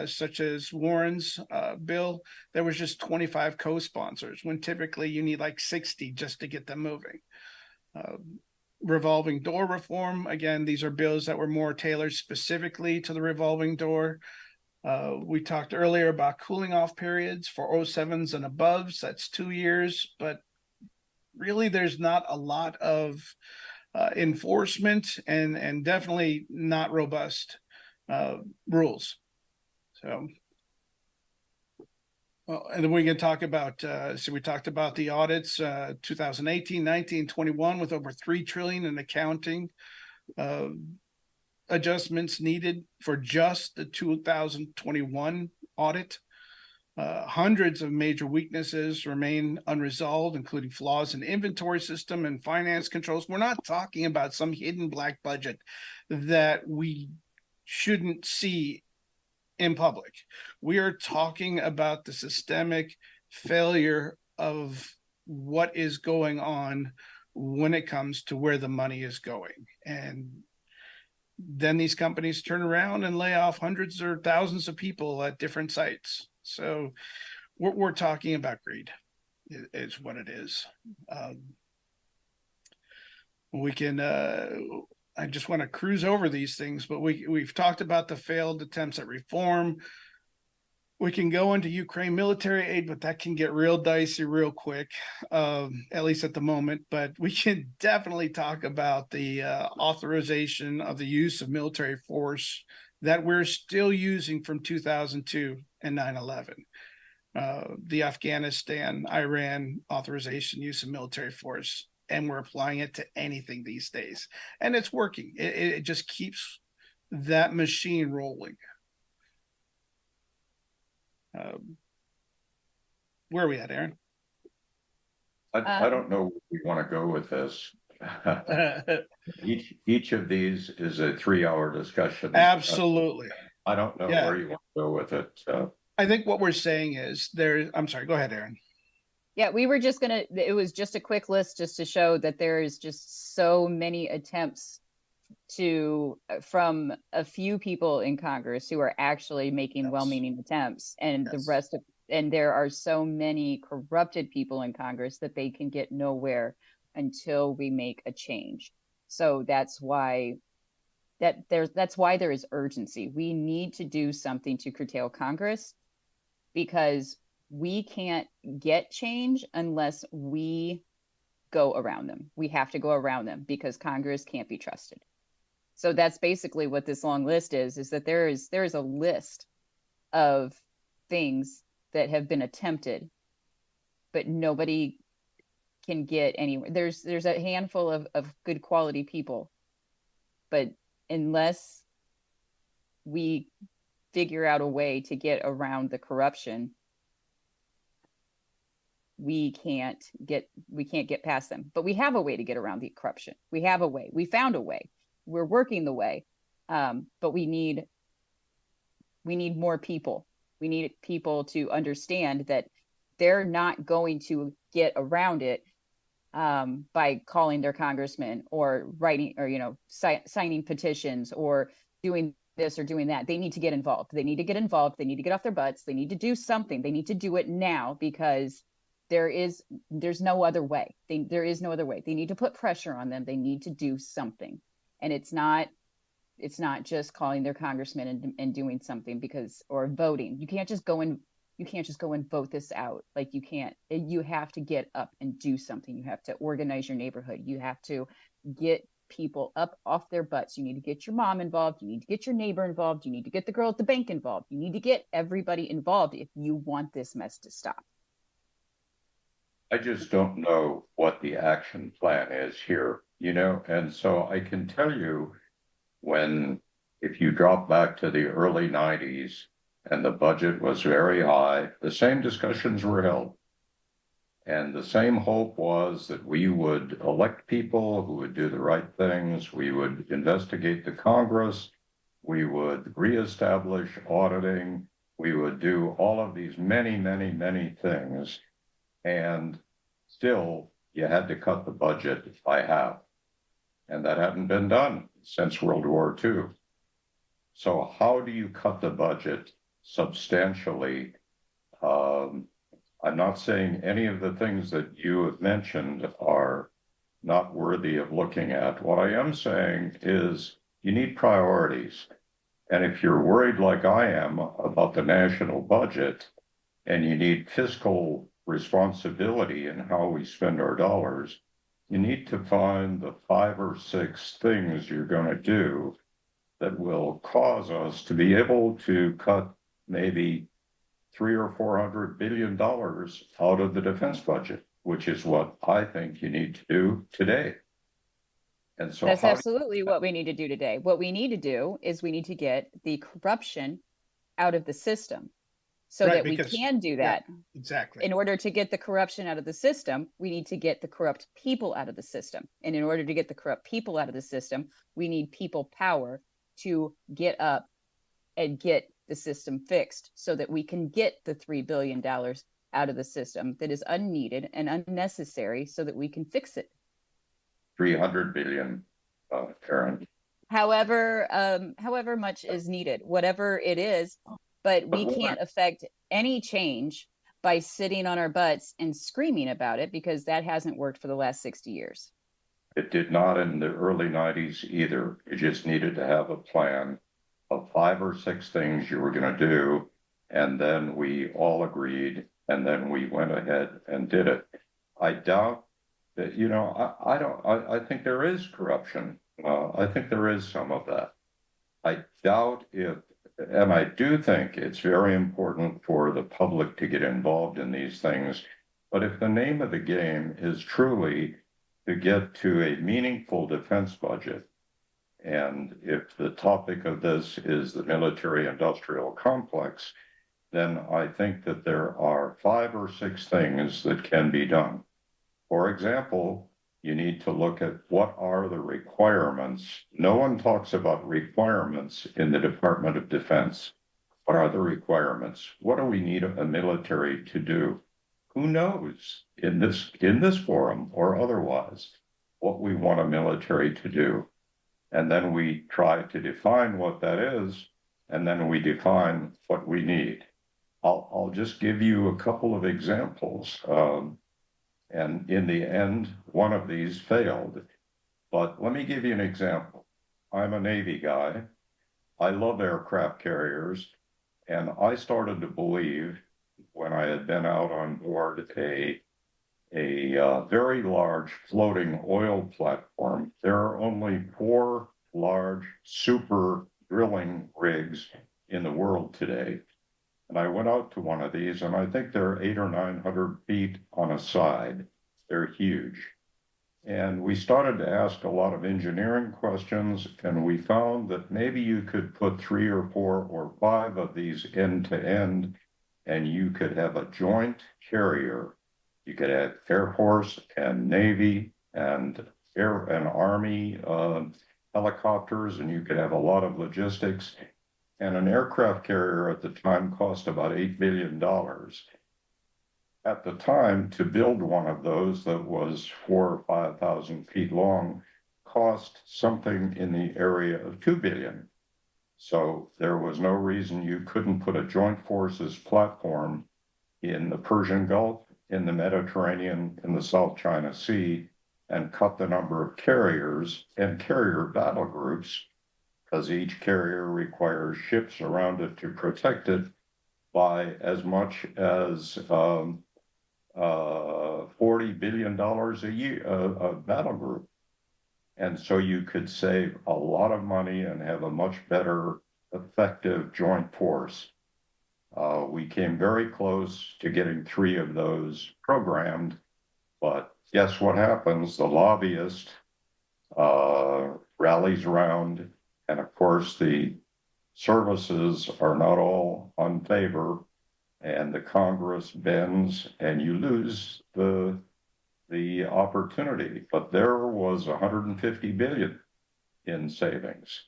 such as Warren's bill, there was just 25 co-sponsors when typically you need like 60 just to get them moving. Revolving door reform, again, these are bills that were more tailored specifically to the revolving door. We talked earlier about cooling off periods for 07s and aboves. That's 2 years, but really there's not a lot of enforcement and definitely not robust rules. So, well, and then we can talk about, so we talked about the audits, 2018, 19, 21 with over 3 trillion in accounting adjustments needed for just the 2021 audit. Hundreds of major weaknesses remain unresolved, including flaws in inventory system and finance controls. We're not talking about some hidden black budget that we shouldn't see in public. We are talking about the systemic failure of what is going on when it comes to where the money is going. And then these companies turn around and lay off hundreds or thousands of people at different sites. So we're talking about greed is what it is. We can, I just want to cruise over these things, but we've talked about the failed attempts at reform. We can go into Ukraine military aid, but that can get real dicey real quick, at least at the moment. But we can definitely talk about the authorization of the use of military force that we're still using from 2002 and 9/11. The Afghanistan, Iran authorization, use of military force, and we're applying it to anything these days. And it's working. It just keeps that machine rolling. Where are we at, Erin? I don't know where we want to go with this. Each of these is a 3-hour discussion. Absolutely. I don't know where you want to go with it. I think what we're saying is I'm sorry, go ahead, Erin. Yeah, we were just it was just a quick list just to show that there is just so many attempts from a few people in Congress who are actually making well-meaning attempts, and the rest of, and there are so many corrupted people in Congress that they can get nowhere until we make a change. So that's why there is urgency. We need to do something to curtail Congress, because we can't get change unless we go around them. We have to go around them because Congress can't be trusted. So that's basically what this long list is that there is a list of things that have been attempted, but nobody can get anywhere. There's a handful of good quality people, but unless we figure out a way to get around the corruption, we can't get past them. But we have a way to get around the corruption. We have a way. We found a way. We're working the way. But we need more people. We need people to understand that they're not going to get around it by calling their congressman or writing or signing petitions or doing this or doing that. They need to get involved. They need to get involved. They need to get off their butts. They need to do something. They need to do it now, because there's no other way. There is no other way. They need to put pressure on them. They need to do something. And it's not just calling their congressman and doing something or voting. You can't just go and vote this out. Like, you have to get up and do something. You have to organize your neighborhood. You have to get people up off their butts. You need to get your mom involved. You need to get your neighbor involved. You need to get the girl at the bank involved. You need to get everybody involved if you want this mess to stop. I just don't know what the action plan is here, and so I can tell you, if you drop back to the early 90s and the budget was very high, the same discussions were held. And the same hope was that we would elect people who would do the right things. We would investigate the Congress. We would reestablish auditing. We would do all of these many, many, many things. And still, you had to cut the budget by half. And that hadn't been done since World War II. So how do you cut the budget substantially? I'm not saying any of the things that you have mentioned are not worthy of looking at. What I am saying is you need priorities. And if you're worried like I am about the national budget, and you need fiscal responsibility in how we spend our dollars, you need to find the 5 or 6 things you're going to do that will cause us to be able to cut maybe $300 or $400 billion out of the defense budget, which is what I think you need to do today. And so that's absolutely what we need to do today. What we need to do is we need to get the corruption out of the system, so that we can do that. Yeah, exactly. In order to get the corruption out of the system, we need to get the corrupt people out of the system. And in order to get the corrupt people out of the system, we need people power to get up and get the system fixed, so that we can get the $3 billion out of the system that is unneeded and unnecessary, so that we can fix it. 300 billion, Erin. However much is needed, whatever it is, but we can't affect any change by sitting on our butts and screaming about it, because that hasn't worked for the last 60 years. It did not in the early 90s either. You just needed to have a plan of 5 or 6 things you were going to do, and then we all agreed, and then we went ahead and did it. I doubt that, I think there is corruption. I think there is some of that. I doubt and I do think it's very important for the public to get involved in these things. But if the name of the game is truly to get to a meaningful defense budget, and if the topic of this is the military-industrial complex, then I think that there are 5 or 6 things that can be done. For example, you need to look at what are the requirements. No one talks about requirements in the Department of Defense. What are the requirements? What do we need a military to do? Who knows in this forum or otherwise what we want a military to do? and then we try to define what that is, and then we define what we need. I'll just give you a couple of examples. And in the end, one of these failed. But let me give you an example. I'm a Navy guy. I love aircraft carriers. And I started to believe when I had been out on board a very large floating oil platform. There are only 4 large super drilling rigs in the world today. And I went out to one of these, and I think they're 800 or 900 feet on a side. They're huge. And we started to ask a lot of engineering questions, and we found that maybe you could put 3 or 4 or 5 of these end to end, and you could have a joint carrier. You could have Air Force and Navy and Air and Army helicopters, and you could have a lot of logistics. And an aircraft carrier at the time cost about $8 billion. At the time, to build one of those that was 4,000 or 5,000 feet long cost something in the area of $2 billion. So there was no reason you couldn't put a joint forces platform in the Persian Gulf, in the Mediterranean, in the South China Sea, and cut the number of carriers and carrier battle groups, because each carrier requires ships around it to protect it, by as much as $40 billion a year, a battle group. And so you could save a lot of money and have a much better effective joint force. We came very close to getting 3 of those programmed, but guess what happens? The lobbyist rallies around, and of course the services are not all on favor, and the Congress bends, and you lose the opportunity. But there was 150 billion in savings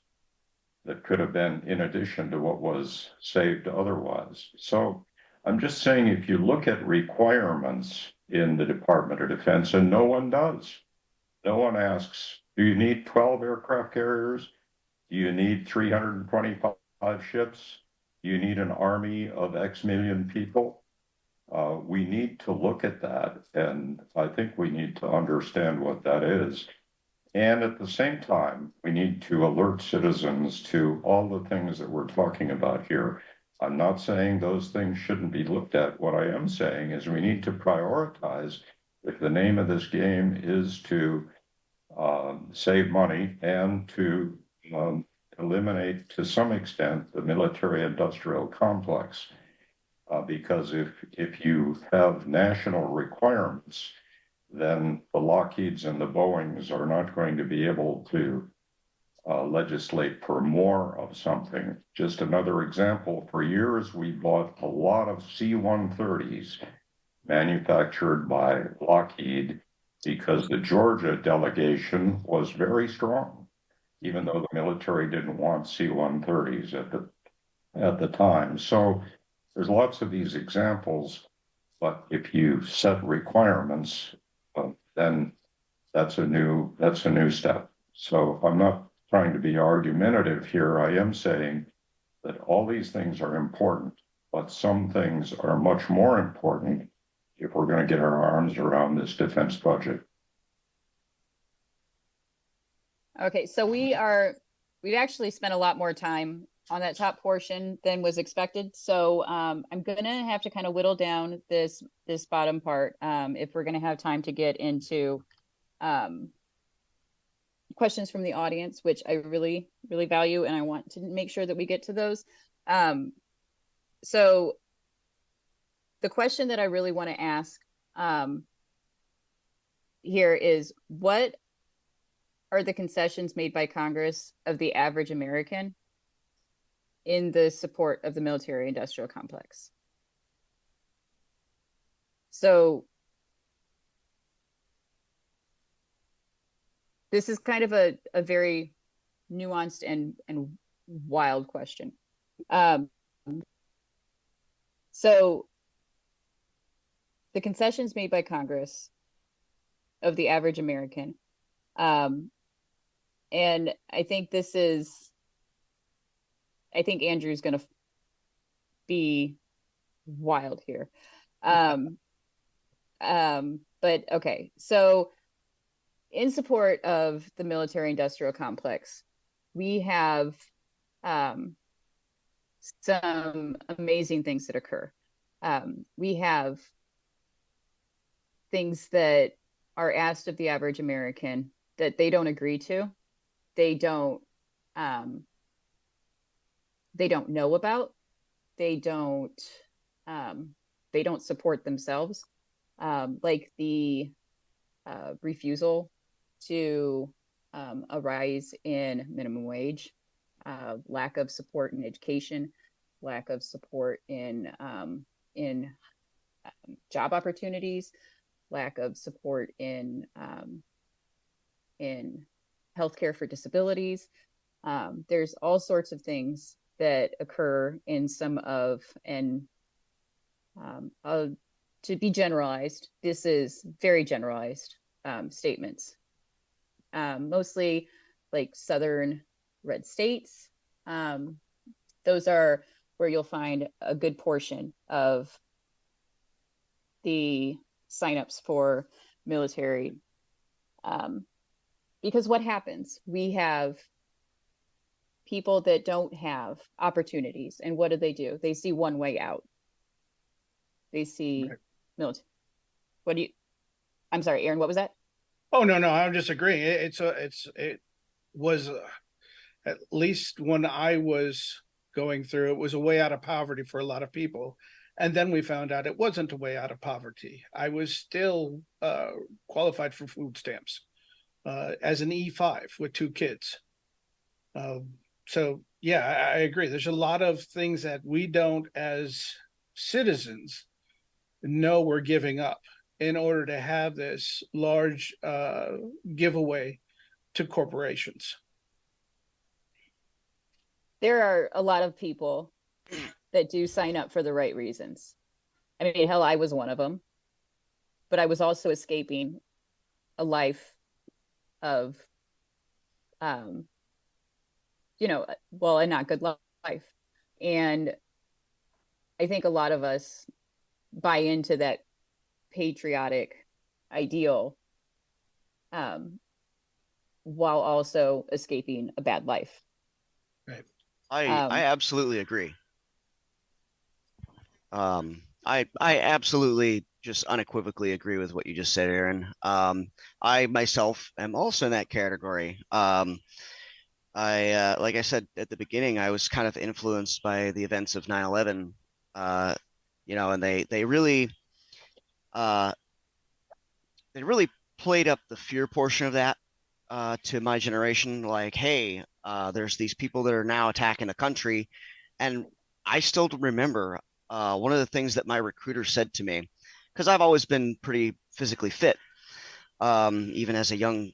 that could have been in addition to what was saved otherwise. So I'm just saying, if you look at requirements in the Department of Defense, and no one does, no one asks, do you need 12 aircraft carriers? Do you need 325 ships? Do you need an army of X million people? We need to look at that, and I think we need to understand what that is. And at the same time, we need to alert citizens to all the things that we're talking about here. I'm not saying those things shouldn't be looked at. What I am saying is we need to prioritize if the name of this game is to save money and to eliminate, to some extent, the military-industrial complex. Because if you have national requirements, then the Lockheeds and the Boeings are not going to be able to legislate for more of something. Just another example, for years we bought a lot of C-130s manufactured by Lockheed because the Georgia delegation was very strong, even though the military didn't want C-130s at the time. So there's lots of these examples, but if you set requirements, then that's a new step. So I'm not trying to be argumentative here. I am saying that all these things are important, but some things are much more important if we're going to get our arms around this defense budget. Okay, so we've actually spent a lot more time on that top portion than was expected. So I'm gonna have to kind of whittle down this bottom part if we're gonna have time to get into questions from the audience, which I really, really value, and I want to make sure that we get to those. So the question that I really want to ask here is, what are the concessions made by Congress of the average American in the support of the military-industrial complex? So this is kind of a very nuanced and wild question. So the concessions made by Congress of the average American And I think Andrew's going to be wild here. But okay, so in support of the military industrial complex, we have some amazing things that occur. We have things that are asked of the average American that they don't agree to. They don't know about. They don't support themselves. Like the refusal to a rise in minimum wage, lack of support in education, lack of support in job opportunities, lack of support in healthcare for disabilities. There's all sorts of things that occur in some of, and to be generalized, this is very generalized statements, mostly like southern red states. Those are where you'll find a good portion of the signups for military. Because what happens? We have people that don't have opportunities. And what do? They see one way out. They see military. I'm sorry, Erin, what was that? Oh, no, I'm just agreeing. It was at least when I was going through, it was a way out of poverty for a lot of people. And then we found out it wasn't a way out of poverty. I was still qualified for food stamps as an E5 with 2 kids. So, yeah, I agree. There's a lot of things that we don't, as citizens, know we're giving up in order to have this large giveaway to corporations. There are a lot of people that do sign up for the right reasons. I mean, hell, I was one of them, but I was also escaping a life of, a not good life. And I think a lot of us buy into that patriotic ideal while also escaping a bad life. Right. I absolutely agree. I absolutely just unequivocally agree with what you just said, Erin. I myself am also in that category. I like I said at the beginning, I was kind of influenced by the events of 9/11, and they really played up the fear portion of that to my generation. Like, hey, there's these people that are now attacking the country, and I still remember one of the things that my recruiter said to me, because I've always been pretty physically fit, even as a young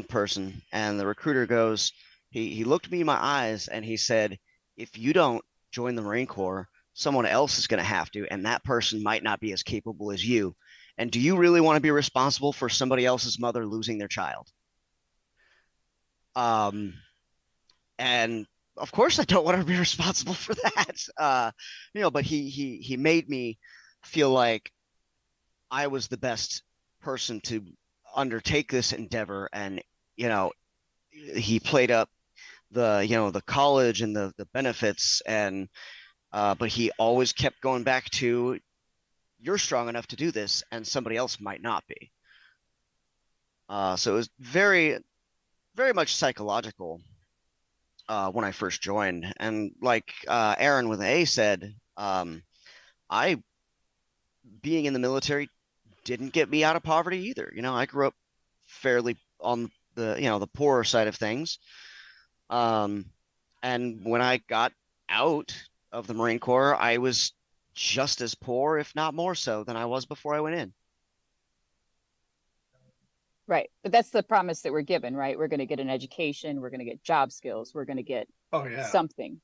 person. And the recruiter goes, he looked me in my eyes and he said, if you don't join the Marine Corps, someone else is going to have to, and that person might not be as capable as you. And do you really want to be responsible for somebody else's mother losing their child? And of course I don't want to be responsible for that. But he made me feel like I was the best person to undertake this endeavor. And, he played up the college and the benefits, and but he always kept going back to, you're strong enough to do this and somebody else might not be. So it was very, very much psychological when I first joined. And like Erin with an A said, being in the military didn't get me out of poverty either. I grew up fairly on the poorer side of things. And when I got out of the Marine Corps, I was just as poor, if not more so, than I was before I went in. Right. But that's the promise that we're given, right? We're going to get an education. We're going to get job skills. We're going to get something.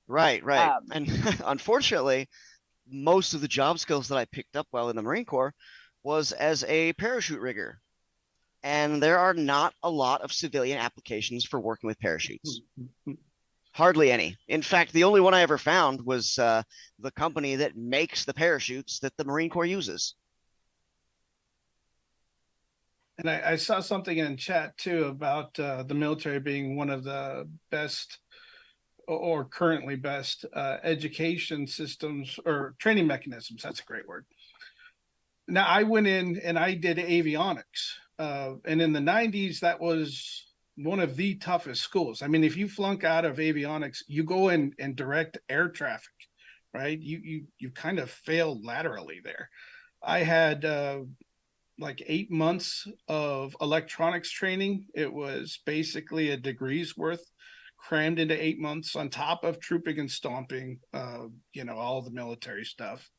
Right. And unfortunately, most of the job skills that I picked up while in the Marine Corps was as a parachute rigger. and there are not a lot of civilian applications for working with parachutes. Hardly any. In fact, the only one I ever found was the company that makes the parachutes that the Marine Corps uses. And I saw something in chat too about the military being one of the best or currently best education systems or training mechanisms. That's a great word. Now, I went in and I did avionics. And in the 90s, that was one of the toughest schools. I mean, if you flunk out of avionics, you go in and direct air traffic, right? You kind of fail laterally there. I had like 8 months of electronics training. It was basically a degree's worth crammed into 8 months on top of trooping and stomping, all the military stuff,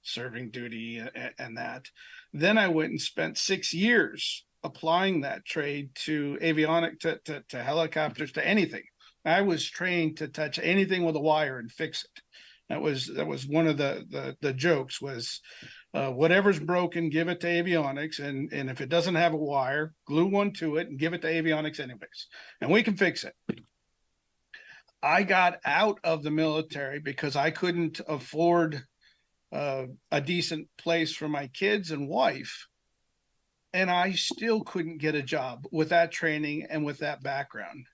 serving duty and that. Then I went and spent 6 years applying that trade to avionic, to helicopters, to anything. I was trained to touch anything with a wire and fix it. That was one of the jokes was whatever's broken, give it to avionics, and if it doesn't have a wire, glue one to it and give it to avionics anyways, and we can fix it. I got out of the military because I couldn't afford a decent place for my kids and wife, and I still couldn't get a job with that training and with that background.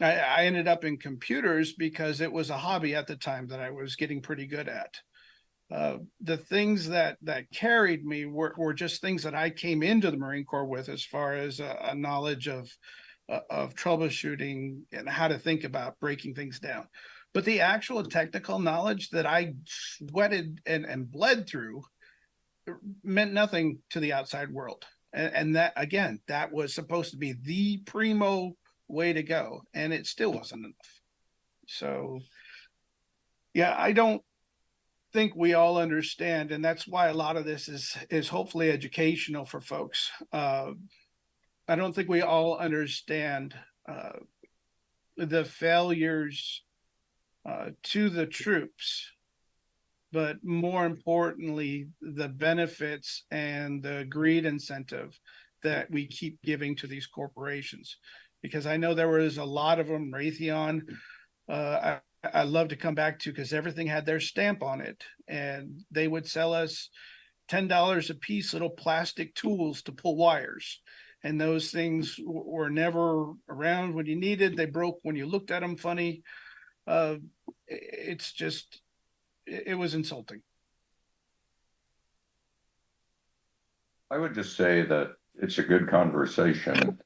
I ended up in computers because it was a hobby at the time that I was getting pretty good at. The things that carried me were just things that I came into the Marine Corps with, as far as a knowledge of troubleshooting and how to think about breaking things down. But the actual technical knowledge that I sweated and bled through meant nothing to the outside world. And that, again, that was supposed to be the primo way to go, and it still wasn't enough. So, yeah, I don't think we all understand, and that's why a lot of this is hopefully educational for folks. I don't think we all understand the failures to the troops, but more importantly, the benefits and the greed incentive that we keep giving to these corporations. Because I know there was a lot of them. Raytheon, I love to come back to, because everything had their stamp on it, and they would sell us $10 a piece little plastic tools to pull wires, and those things were never around when you needed. They broke when you looked at them funny. It's just, it was insulting. I would just say that it's a good conversation.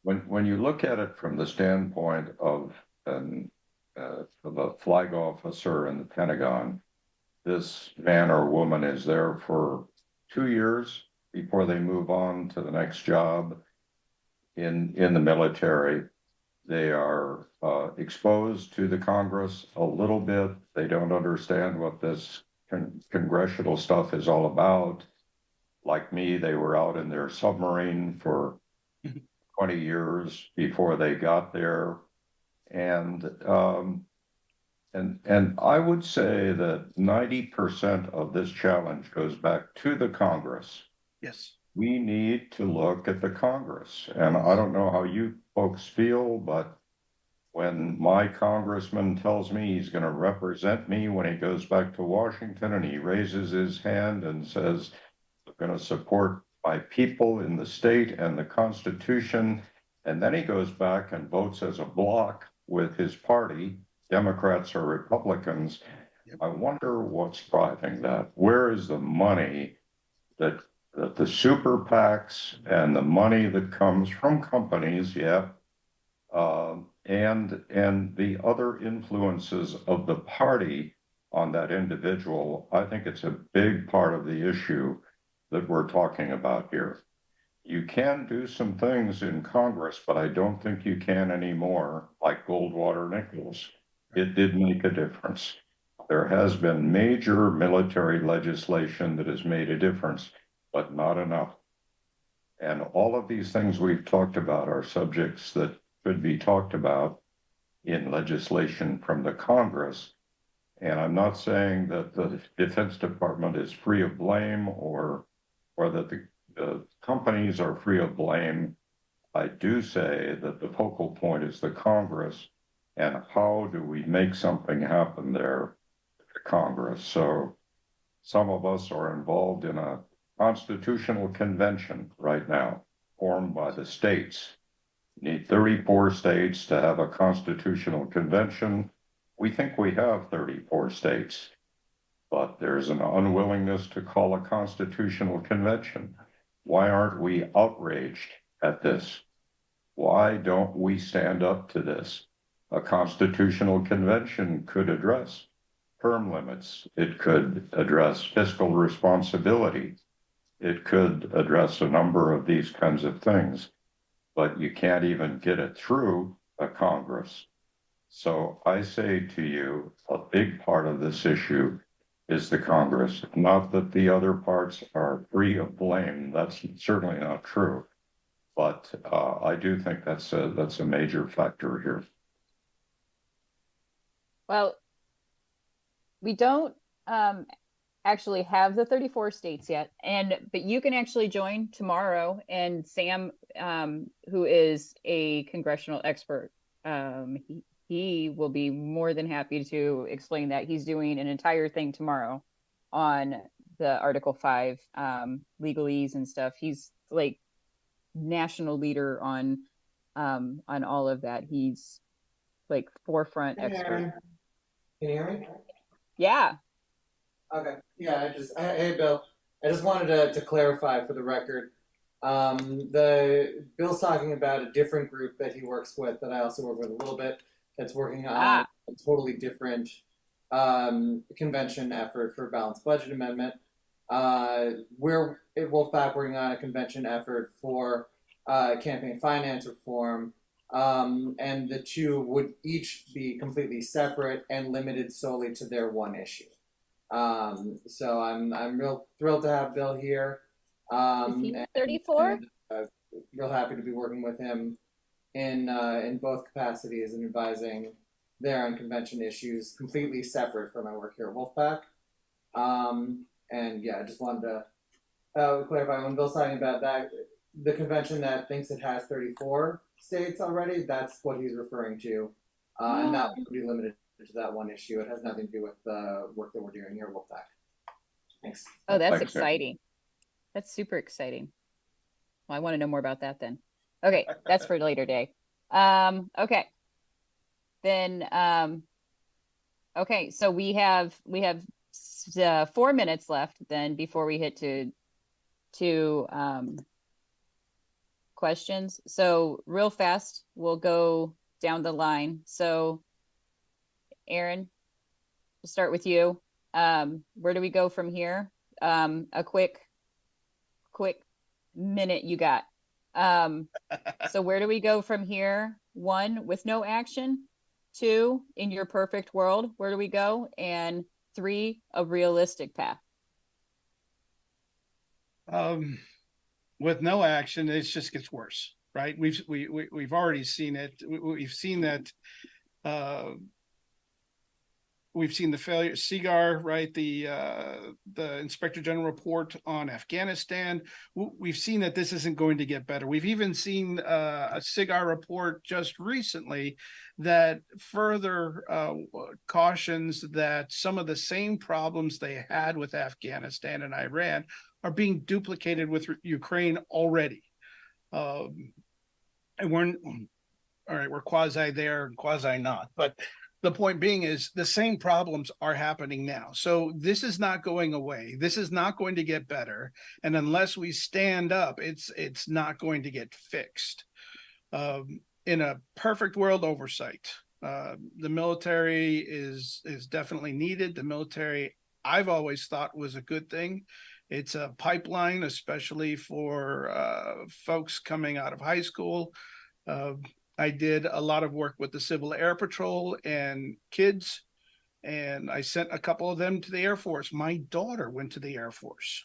When you look at it from the standpoint of a flag officer in the Pentagon, this man or woman is there for 2 years before they move on to the next job. In the military, they are exposed to the Congress a little bit. They don't understand what this congressional stuff is all about. Like me, they were out in their submarine for 20 years before they got there. And I would say that 90% of this challenge goes back to the Congress. Yes. We need to look at the Congress. And I don't know how you folks feel, but when my congressman tells me he's going to represent me when he goes back to Washington, and he raises his hand and says, I'm going to support my people in the state and the Constitution, and then he goes back and votes as a bloc with his party, Democrats or Republicans, yep. I wonder what's driving that. Where is the money that the super PACs and the money that comes from companies, and the other influences of the party on that individual? I think it's a big part of the issue that we're talking about here. You can do some things in Congress, but I don't think you can anymore, like Goldwater Nichols. It did make a difference. There has been major military legislation that has made a difference, but not enough. And all of these things we've talked about are subjects that should be talked about in legislation from the Congress. And I'm not saying that the Defense Department is free of blame, or that companies are free of blame. I do say that the focal point is the Congress, and how do we make something happen there at the Congress? So some of us are involved in a constitutional convention right now, formed by the states. You need 34 states to have a constitutional convention. We think we have 34 states, but there's an unwillingness to call a constitutional convention. Why aren't we outraged at this? Why don't we stand up to this? A constitutional convention could address term limits. It could address fiscal responsibility. It could address a number of these kinds of things, but you can't even get it through a Congress. So I say to you, a big part of this issue is the Congress. Not that the other parts are free of blame. That's certainly not true. But I do think that's a major factor here. Well, we don't actually have the 34 states yet, but you can actually join tomorrow. And Sam, who is a congressional expert, he will be more than happy to explain that. He's doing an entire thing tomorrow on the Article 5 legalese and stuff. He's like national leader on all of that. He's like forefront expert. Erin, can you hear me? Yeah. Okay. Yeah, hey Bill. I just wanted to clarify for the record. Bill's talking about a different group that he works with that I also work with a little bit, that's working on a totally different convention effort for balanced budget amendment. We're at Wolfpack working on a convention effort for campaign finance reform. And the two would each be completely separate and limited solely to their one issue. So I'm real thrilled to have Bill here. Is he 34? Real happy to be working with him in both capacities and advising there on convention issues, completely separate from my work here at Wolfpack. And yeah, I just wanted to clarify when Bill's talking about that, the convention that thinks it has 34 states already, that's what he's referring to. And that would be limited to that one issue. It has nothing to do with the work that we're doing here at Wolfpack. Thanks. Oh, that's Thanks, exciting. That's super exciting. Well, I want to know more about that then. Okay, that's for a later day. Okay. Then okay, so we have 4 minutes left then before we hit to questions. So real fast, we'll go down the line. So Erin, we'll start with you. Where do we go from here? A quick minute you got. So where do we go from here? 1, with no action. 2, in your perfect world, where do we go? And 3, a realistic path. With no action, it just gets worse, right? We've already seen it. We've seen that. We've seen the failure, Seagar, right? The Inspector General report on Afghanistan. We've seen that this isn't going to get better. We've even seen a Seagar report just recently that further cautions that some of the same problems they had with Afghanistan and Iran are being duplicated with Ukraine already. And we're quasi there and quasi not, but the point being is the same problems are happening now. So this is not going away. This is not going to get better. And unless we stand up, it's not going to get fixed. In a perfect world, oversight. The military is definitely needed. The military, I've always thought, was a good thing. It's a pipeline, especially for folks coming out of high school. I did a lot of work with the Civil Air Patrol and kids, and I sent a couple of them to the Air Force. My daughter went to the Air Force,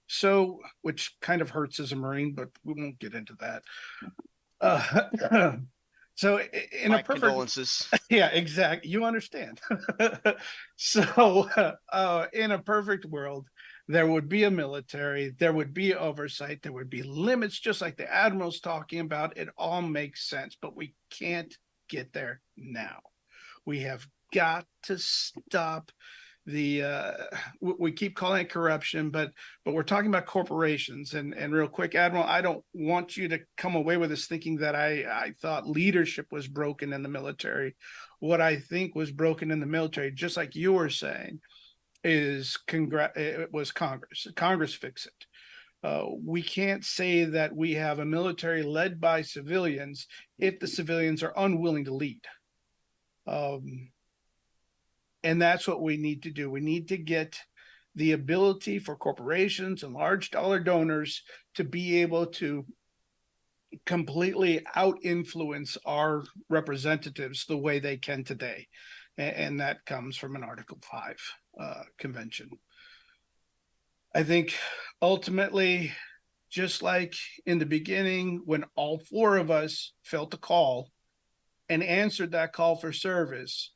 so which kind of hurts as a Marine, but we won't get into that. So in My a perfect condolences. Yeah, exactly. You understand. So in a perfect world, there would be a military, there would be oversight, there would be limits, just like the Admiral's talking about. It all makes sense, but we can't get there now. We have got to stop the we keep calling it corruption, but we're talking about corporations. And real quick, Admiral, I don't want you to come away with this thinking that I thought leadership was broken in the military. What I think was broken in the military, just like you were saying, is it was Congress. Congress fix it. We can't say that we have a military led by civilians if the civilians are unwilling to lead. And that's what we need to do. We need to get the ability for corporations and large dollar donors to be able to completely out influence our representatives the way they can today. And that comes from an Article 5 convention. I think ultimately, just like in the beginning, when all four of us felt a call and answered that call for service,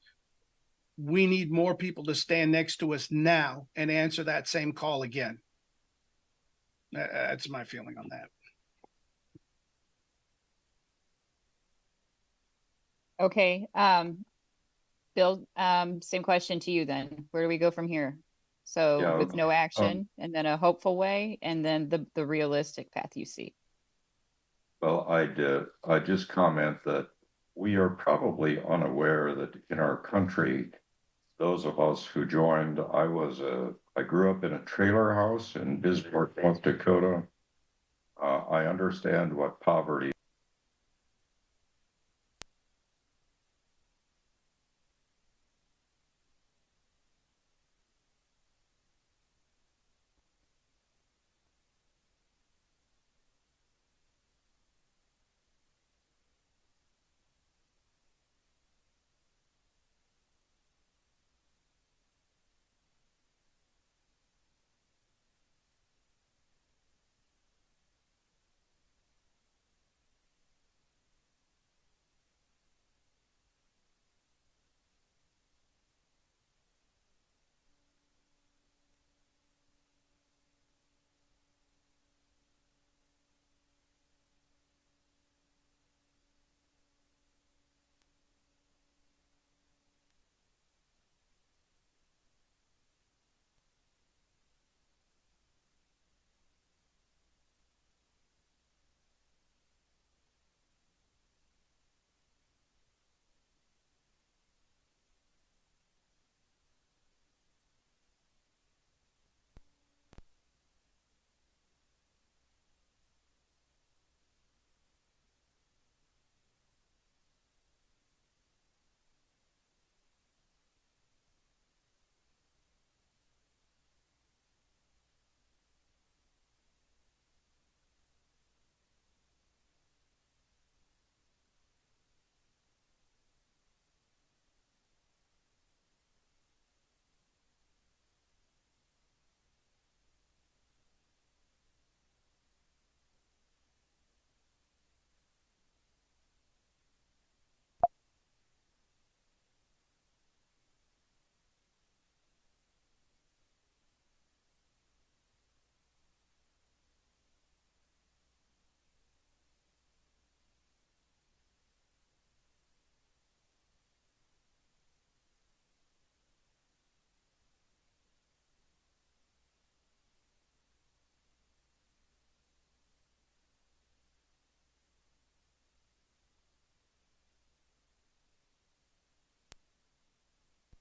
we need more people to stand next to us now and answer that same call again. That's my feeling on that. Okay. Bill, same question to you then. Where do we go from here? So Yeah, with no action and then a hopeful way, and then the realistic path you see. Well, I just comment that we are probably unaware that in our country, those of us who joined, I grew up in a trailer house in Bismarck, North Dakota. I understand what poverty.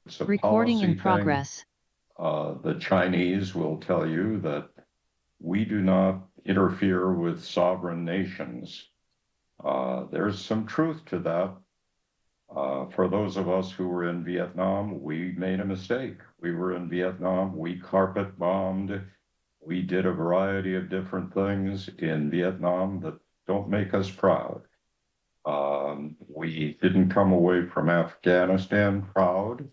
It's a Recording in policy thing. progress. The Chinese will tell you that we do not interfere with sovereign nations. There's some truth to that. For those of us who were in Vietnam, we made a mistake. We were in Vietnam, we carpet bombed, we did a variety of different things in Vietnam that don't make us proud. We didn't come away from Afghanistan proud.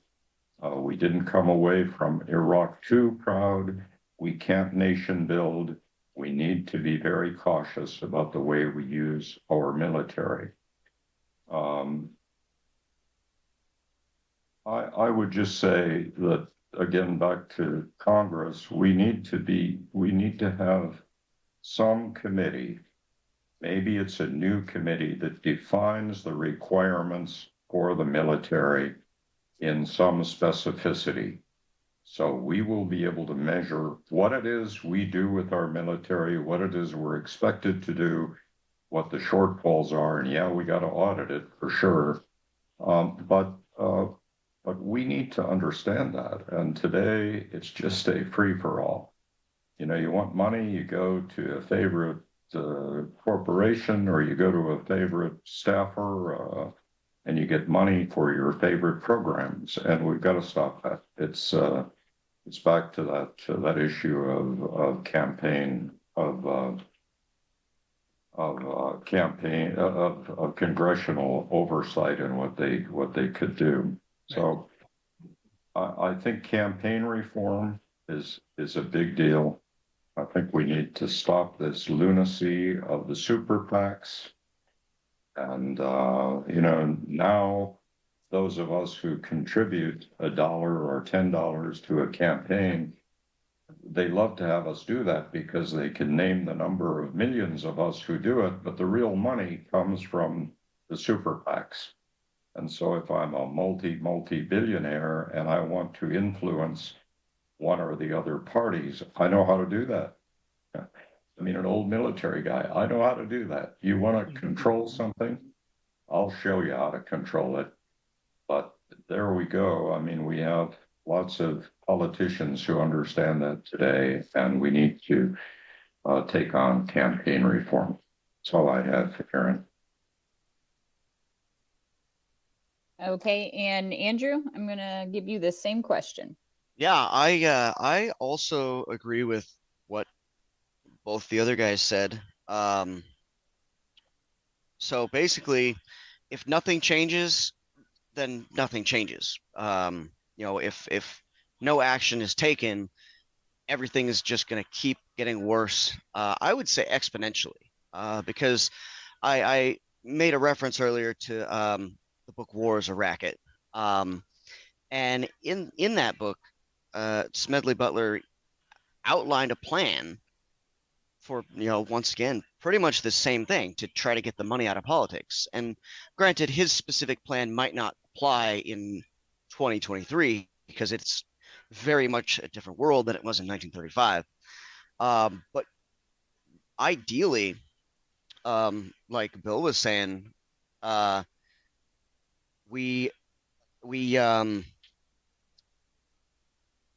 We didn't come away from Iraq too proud. We can't nation build. We need to be very cautious about the way we use our military. I would just say that again, back to Congress, we need to have some committee. Maybe it's a new committee that defines the requirements for the military in some specificity. So we will be able to measure what it is we do with our military, what it is we're expected to do, what the shortfalls are, and yeah, we got to audit it for sure. But we need to understand that. And today it's just a free for all. You know, you want money, you go to a favorite corporation, or you go to a favorite staffer, and you get money for your favorite programs. And we've got to stop that. It's back to that issue of campaign of congressional oversight and what they could do. So I think campaign reform is a big deal. I think we need to stop this lunacy of the super PACs. And, you know, now those of us who contribute $1 or $10 to a campaign, they love to have us do that because they can name the number of millions of us who do it, but the real money comes from the super PACs. And so if I'm a multi-billionaire and I want to influence one or the other parties, I know how to do that. I mean, an old military guy, I know how to do that. You want to control something? I'll show you how to control it. But there we go. I mean, we have lots of politicians who understand that today, and we need to take on campaign reform. That's all I have, Erin. Okay, and Andrew, I'm gonna give you the same question. Yeah, I also agree with what both the other guys said. So basically, if nothing changes, then nothing changes. You know, if no action is taken, everything is just going to keep getting worse. I would say exponentially, because I made a reference earlier to the book War is a Racket. And in that book, Smedley Butler outlined a plan for, you know, once again, pretty much the same thing to try to get the money out of politics. And granted, his specific plan might not apply in 2023 because it's very much a different world than it was in 1935. But ideally, like Bill was saying, we you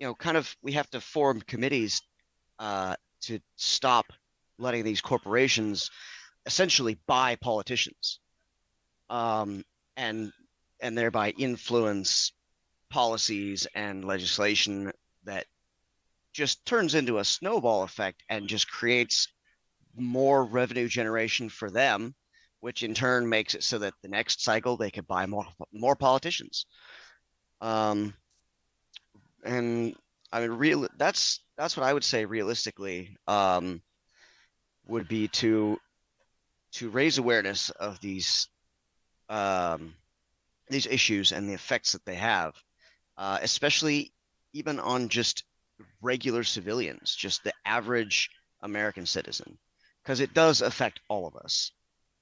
know, kind of, we have to form committees to stop letting these corporations essentially buy politicians, and thereby influence policies and legislation that just turns into a snowball effect and just creates more revenue generation for them, which in turn makes it so that the next cycle they could buy more politicians. And I mean, that's what I would say realistically, would be to raise awareness of these issues and the effects that they have, especially even on just regular civilians, just the average American citizen, because it does affect all of us,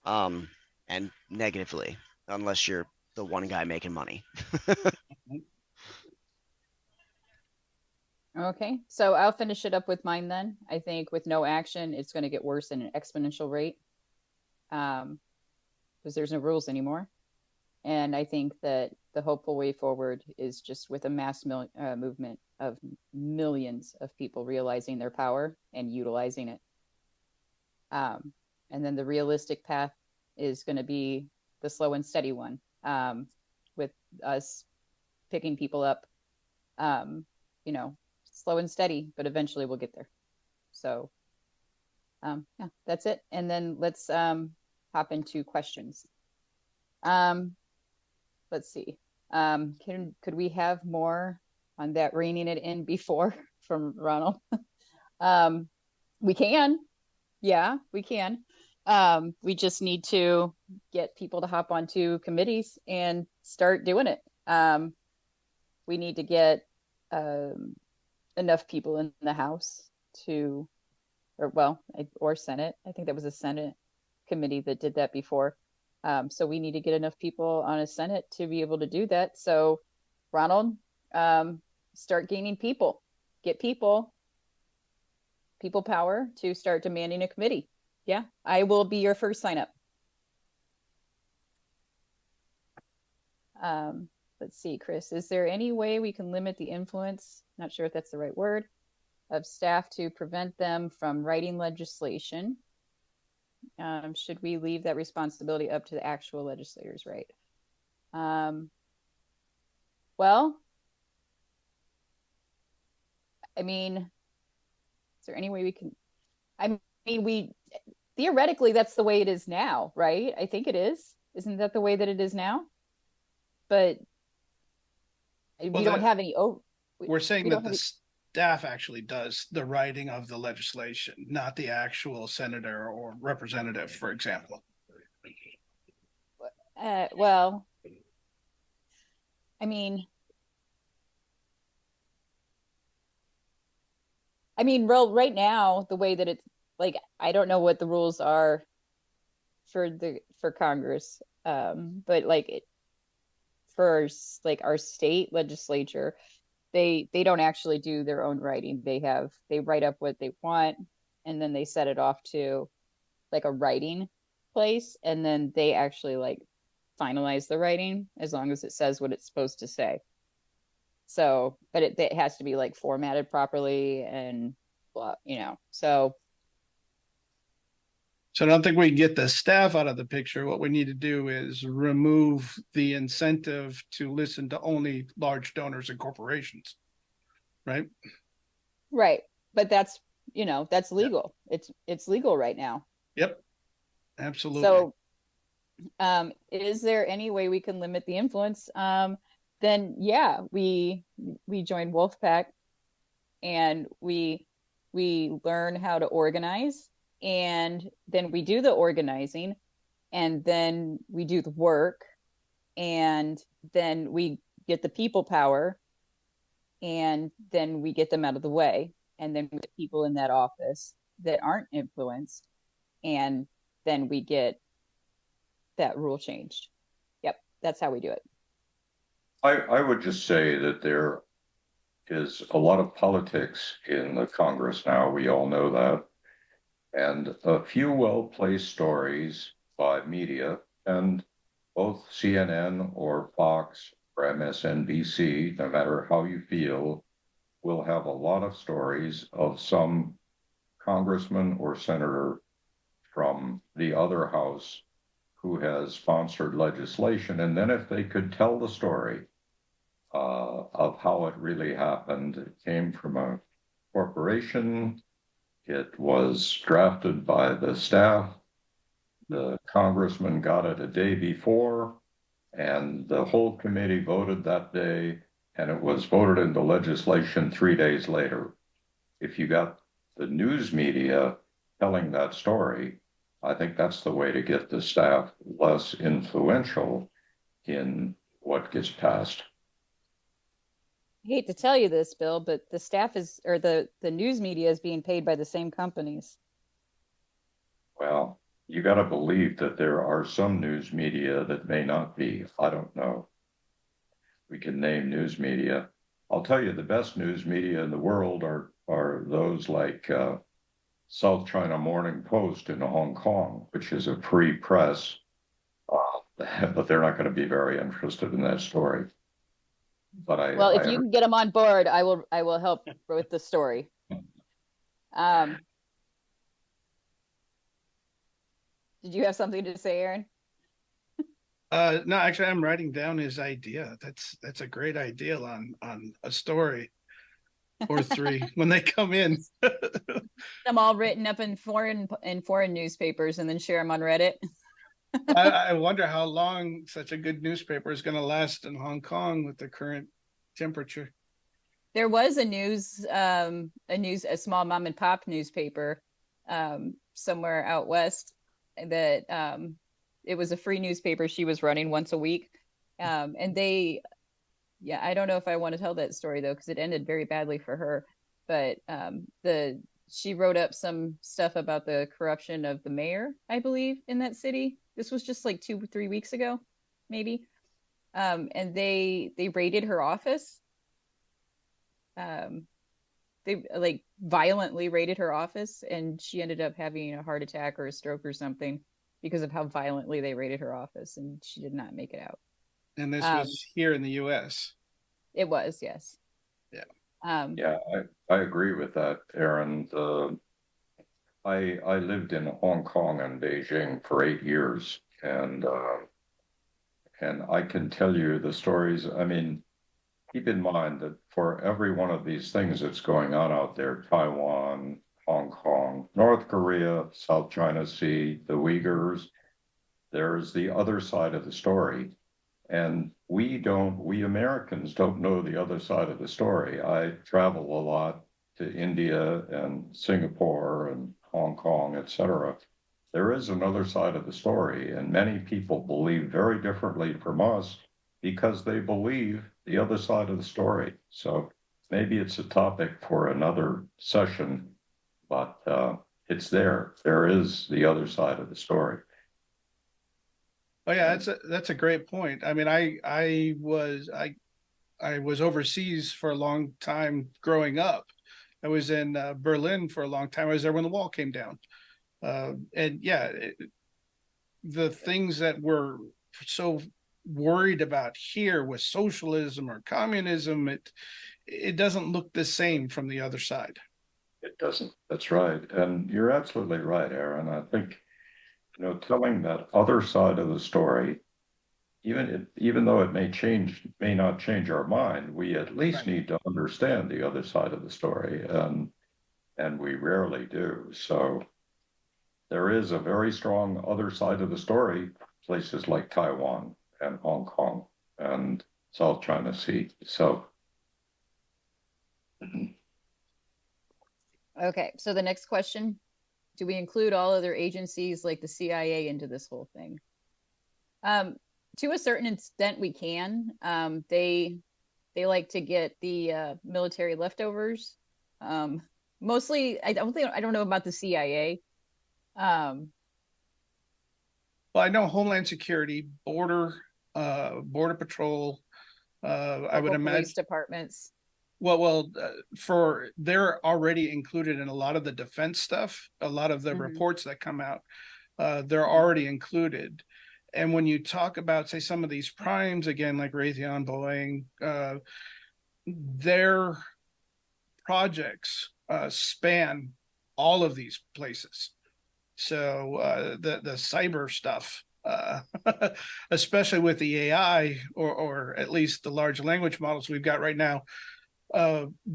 and negatively, unless you're the one guy making money. Okay, so I'll finish it up with mine then. I think with no action, it's going to get worse in an exponential rate, because there's no rules anymore. And I think that the hopeful way forward is just with a mass movement of millions of people realizing their power and utilizing it. And then the realistic path is going to be the slow and steady one, with us picking people up, you know, slow and steady, but eventually we'll get there. So, yeah, that's it. And then let's hop into questions. Let's see. Could we have more on that reining it in before from Ronald? We can. Yeah, we can. We just need to get people to hop onto committees and start doing it. We need to get enough people in the House to, or Senate. I think that was a Senate committee that did that before. So we need to get enough people on a Senate to be able to do that. So, Ronald, start gaining people, get people power to start demanding a committee. Yeah, I will be your first sign up. Let's see, Chris, is there any way we can limit the influence, not sure if that's the right word, of staff to prevent them from writing legislation? Should we leave that responsibility up to the actual legislators, right? Well, I mean, is there any way we can, I mean, theoretically, that's the way it is now, right? I think it is. Isn't that the way that it is now? But we don't have any. We're saying that the staff actually does the writing of the legislation, not the actual senator or representative, for example. Well, I mean, right now, the way that it's like, I don't know what the rules are for Congress, but like for like our state legislature, they don't actually do their own writing. They write up what they want, and then they set it off to like a writing place, and then they actually like finalize the writing as long as it says what it's supposed to say. So, but it has to be like formatted properly and blah, so I don't think we can get the staff out of the picture. What we need to do is remove the incentive to listen to only large donors and corporations, right? Right. But that's legal. Yep. It's legal right now. Yep. Absolutely. So, is there any way we can limit the influence? Then yeah, we join Wolfpack, and we learn how to organize. And then we do the organizing, and then we do the work, and then we get the people power, and then we get them out of the way, and then we get people in that office that aren't influenced, and then we get that rule changed. Yep, that's how we do it. I would just say that there is a lot of politics in the Congress now. We all know that. And a few well-placed stories by media, and both CNN or Fox or MSNBC, no matter how you feel, will have a lot of stories of some congressman or senator from the other house who has sponsored legislation. And then if they could tell the story of how it really happened, it came from a corporation, it was drafted by the staff, the congressman got it a day before, and the whole committee voted that day, and it was voted into legislation 3 days later. If you got the news media telling that story, I think that's the way to get the staff less influential in what gets passed. I hate to tell you this, Bill, but the staff the news media is being paid by the same companies. Well, you got to believe that there are some news media that may not be. I don't know. We can name news media. I'll tell you, the best news media in the world are those like South China Morning Post in Hong Kong, which is a free press, but they're not going to be very interested in that story. But if you can get them on board, I will help with the story. Did you have something to say, Erin? No, actually, I'm writing down his idea. That's a great idea on a story or three when they come in. I'm all written up in foreign newspapers and then share them on Reddit. I wonder how long such a good newspaper is going to last in Hong Kong with the current temperature. There was a small mom and pop newspaper somewhere out west that it was a free newspaper she was running once a week, and they yeah, I don't know if I want to tell that story though, because it ended very badly for her. But the she wrote up some stuff about the corruption of the mayor, I believe, in that city. This was just like 2 3 weeks ago, maybe. And they raided her office. Um, they like violently raided her office, and she ended up having a heart attack or a stroke or something because of how violently they raided her office, and she did not make it out. And this Um, was here in the U.S. it was, yes. Yeah. Yeah, I agree with that, Erin. I lived in Hong Kong and Beijing for 8 years, and I can tell you the stories. I mean, keep in mind that for every one of these things that's going on out there, Taiwan, Hong Kong, North Korea, South China Sea, the Uyghurs, there's the other side of the story. And we Americans don't know the other side of the story. I travel a lot to India and Singapore and Hong Kong, etc. There is another side of the story, and many people believe very differently from us because they believe the other side of the story. So maybe it's a topic for another session, but it's there. There is the other side of the story. Oh yeah, that's a great point. I mean, I was overseas for a long time growing up. I was in Berlin for a long time. I was there when the wall came down. And yeah, the things that we're so worried about here with socialism or communism, it doesn't look the same from the other side. It doesn't. That's right. And you're absolutely right, Erin. I think, telling that other side of the story, even though it may not change our mind, we at least Right. need to understand the other side of the story, and we rarely do. So there is a very strong other side of the story, places like Taiwan and Hong Kong and South China Sea. So Okay, so the next question, do we include all other agencies like the CIA into this whole thing? To a certain extent, we can. They like to get the military leftovers. Mostly, I don't know about the CIA. Um, Well, I know Homeland Security, Border Patrol. I would local imagine. police departments. For they're already included in a lot of the defense stuff. A lot of the reports that come out, they're already included. And when you talk about, say, some of these primes again, like Raytheon, Boeing, their projects span all of these places. So the cyber stuff, especially with the AI or at least the large language models we've got right now,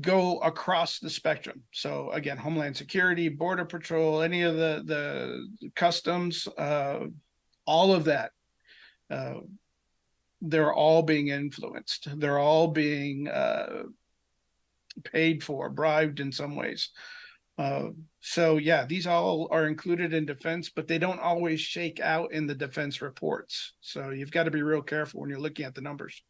go across the spectrum. So again, Homeland Security, Border Patrol, any of the customs, all of that, they're all being influenced. They're all being paid for, bribed in some ways. So yeah, these all are included in defense, but they don't always shake out in the defense reports. So you've got to be real careful when you're looking at the numbers.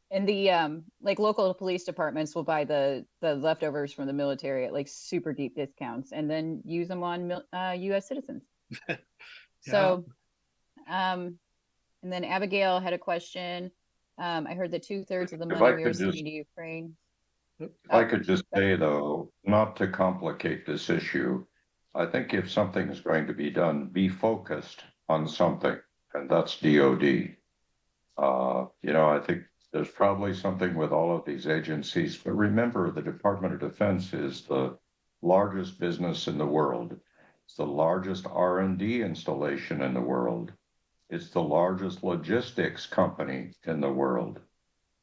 And the like local police departments will buy the leftovers from the military at like super deep discounts and then use them on U.S. citizens. Yeah. So, and then Abigail had a question. I heard that 2/3 of the money we are sending to Ukraine. If I could just say, though, not to complicate this issue, I think if something is going to be done, be focused on something, and that's DOD. I think there's probably something with all of these agencies, but remember, the Department of Defense is the largest business in the world. It's the largest R&D installation in the world. It's the largest logistics company in the world.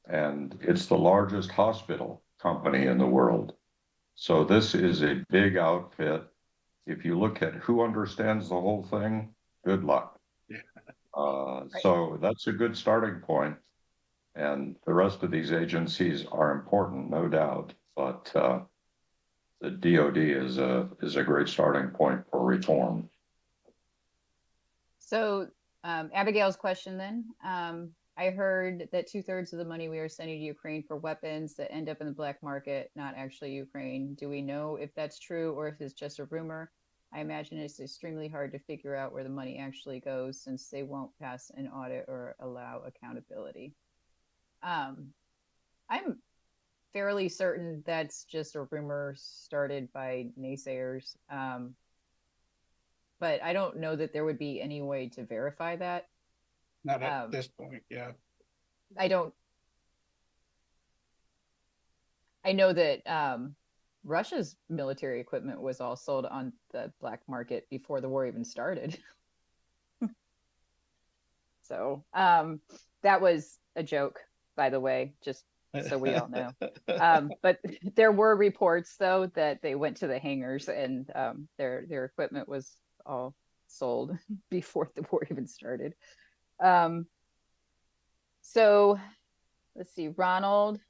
And it's the largest hospital company in the world. So this is a big outfit. If you look at who understands the whole thing, good luck. So that's a good starting point. And the rest of these agencies are important, no doubt, but the DOD is a great starting point for reform. So Abigail's question then, I heard that 2/3 of the money we are sending to Ukraine for weapons that end up in the black market, not actually Ukraine. Do we know if that's true or if it's just a rumor? I imagine it's extremely hard to figure out where the money actually goes since they won't pass an audit or allow accountability. I'm fairly certain that's just a rumor started by naysayers. But I don't know that there would be any way to verify that. Not at this point, yeah. I know that Russia's military equipment was all sold on the black market before the war even started. So that was a joke, by the way, just so we all know. But there were reports, though, that they went to the hangars and their equipment was all sold before the war even started. So let's see, Ronald,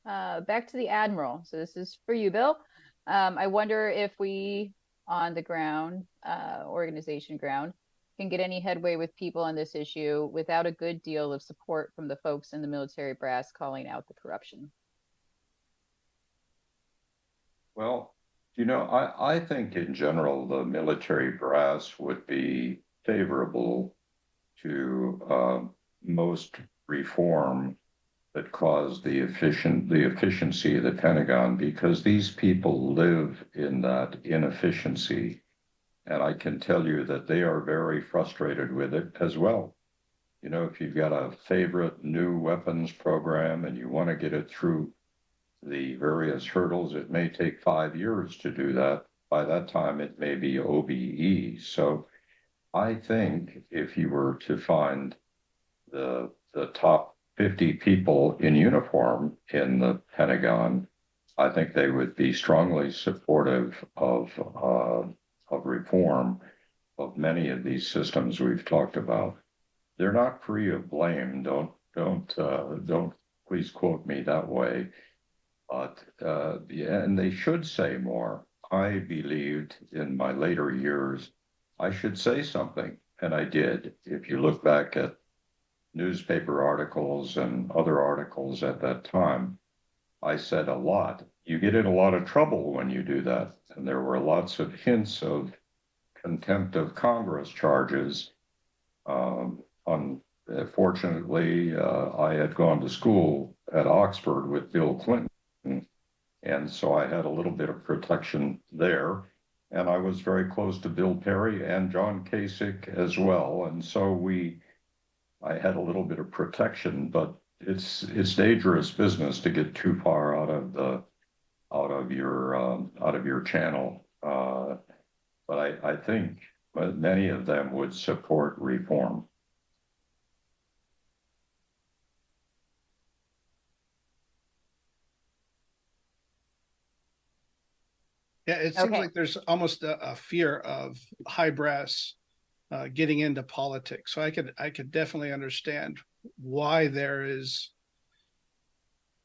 back to the Admiral. So this is for you, Bill. I wonder if we, on the ground, organization ground, can get any headway with people on this issue without a good deal of support from the folks in the military brass calling out the corruption. Well, I think in general, the military brass would be favorable to most reform that caused the efficiency of the Pentagon, because these people live in that inefficiency. And I can tell you that they are very frustrated with it as well. If you've got a favorite new weapons program and you want to get it through the various hurdles, it may take 5 years to do that. By that time, it may be OBE. So I think if you were to find the top 50 people in uniform in the Pentagon, I think they would be strongly supportive of reform of many of these systems we've talked about. They're not free of blame. Don't please quote me that way. But and they should say more. I believed in my later years I should say something, and I did. If you look back at newspaper articles and other articles at that time, I said a lot. You get in a lot of trouble when you do that. And there were lots of hints of contempt of Congress charges. Fortunately, I had gone to school at Oxford with Bill Clinton, and so I had a little bit of protection there. And I was very close to Bill Perry and John Kasich as well. And so I had a little bit of protection, but it's dangerous business to get too far out of your channel. But I think many of them would support reform. Yeah, it seems like there's almost a fear of high brass getting into politics. So I could definitely understand why there is